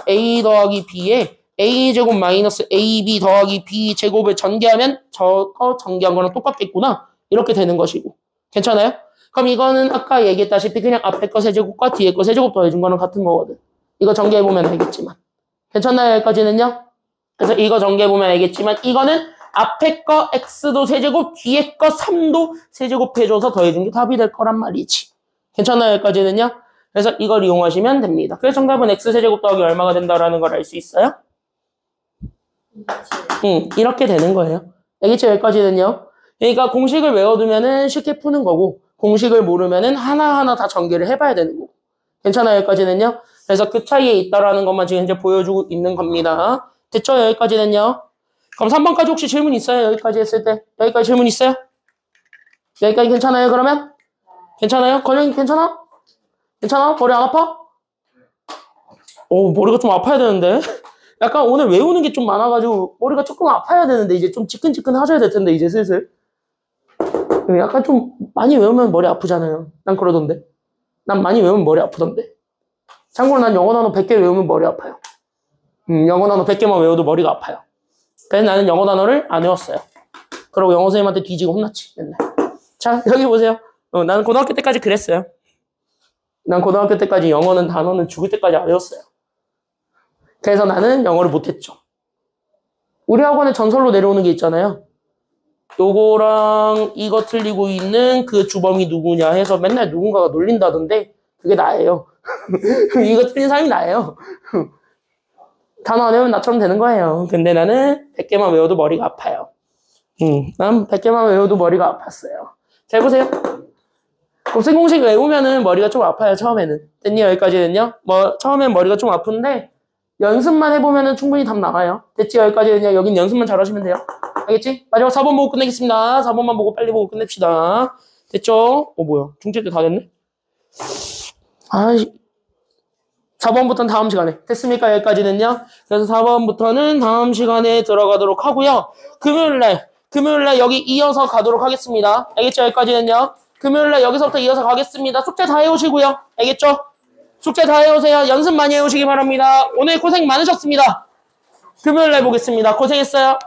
A 더하기 B에 A제곱 마이너스 AB 더하기 B제곱을 전개하면 저거 전개한 거랑 똑같겠구나. 이렇게 되는 것이고. 괜찮아요? 그럼 이거는 아까 얘기했다시피 그냥 앞에 거 세제곱과 뒤에 거 세제곱 더해준 거랑 같은 거거든. 이거 전개해보면 알겠지만. 괜찮나요? 여기까지는요? 그래서 이거 전개해보면 알겠지만 이거는 앞에 거 x도 세제곱, 뒤에 거 3도 세제곱해줘서 더해준 게 답이 될 거란 말이지. 괜찮나요? 여기까지는요? 그래서 이걸 이용하시면 됩니다. 그래서 정답은 x세제곱 더하기 얼마가 된다라는 걸 알 수 있어요? 이렇게 되는 거예요. 알겠죠? 여기까지는요? 그러니까 공식을 외워두면은 쉽게 푸는 거고 공식을 모르면은 하나하나 다 전개를 해봐야 되는 거고. 괜찮아요? 여기까지는요? 그래서 그 차이에 있다라는 것만 지금 현재 보여주고 있는 겁니다. 됐죠? 여기까지는요? 그럼 3번까지 혹시 질문 있어요? 여기까지 했을 때? 여기까지 질문 있어요? 여기까지 괜찮아요? 그러면? 괜찮아요? 권영이 괜찮아? 괜찮아? 머리 안 아파? 머리가 좀 아파야 되는데. 약간 오늘 외우는 게 좀 많아가지고 머리가 조금 아파야 되는데 이제 좀 지끈지끈 하셔야 될 텐데 이제 슬슬. 약간 좀 많이 외우면 머리 아프잖아요. 난 그러던데. 난 많이 외우면 머리 아프던데. 참고로 난 영어 단어 100개 외우면 머리 아파요. 영어 단어 100개만 외워도 머리가 아파요. 그래서 나는 영어 단어를 안 외웠어요. 그러고 영어 선생님한테 뒤지고 혼났지 맨날. 자 여기 보세요. 나는 고등학교 때까지 그랬어요. 난 고등학교 때까지 영어는 단어는 죽을 때까지 안 외웠어요. 그래서 나는 영어를 못했죠. 우리 학원에 전설로 내려오는 게 있잖아요. 요거랑 이거 틀리고 있는 그 주범이 누구냐 해서 맨날 누군가가 놀린다던데 그게 나예요. 이거 틀린 사람이 나예요. 단어 안 외우면 나처럼 되는 거예요. 근데 나는 100개만 외워도 머리가 아파요. 난 100개만 외워도 머리가 아팠어요. 자, 해보세요. 곱셈공식 외우면은 머리가 좀 아파요, 처음에는. 됐니? 여기까지는요? 처음엔 머리가 좀 아픈데, 연습만 해보면은 충분히 답 나와요. 됐지? 여기까지는요? 여긴 연습만 잘 하시면 돼요. 알겠지? 마지막 4번 보고 끝내겠습니다. 4번만 보고 빨리 보고 끝냅시다. 됐죠? 뭐야. 중체 때 다 됐네? 4번부터는 다음 시간에. 됐습니까? 여기까지는요? 그래서 4번부터는 다음 시간에 들어가도록 하고요. 금요일날 여기 이어서 가도록 하겠습니다. 알겠죠? 여기까지는요? 금요일날 여기서부터 이어서 가겠습니다. 숙제 다 해오시고요. 알겠죠? 숙제 다 해오세요. 연습 많이 해오시기 바랍니다. 오늘 고생 많으셨습니다. 금요일날 보겠습니다. 고생했어요.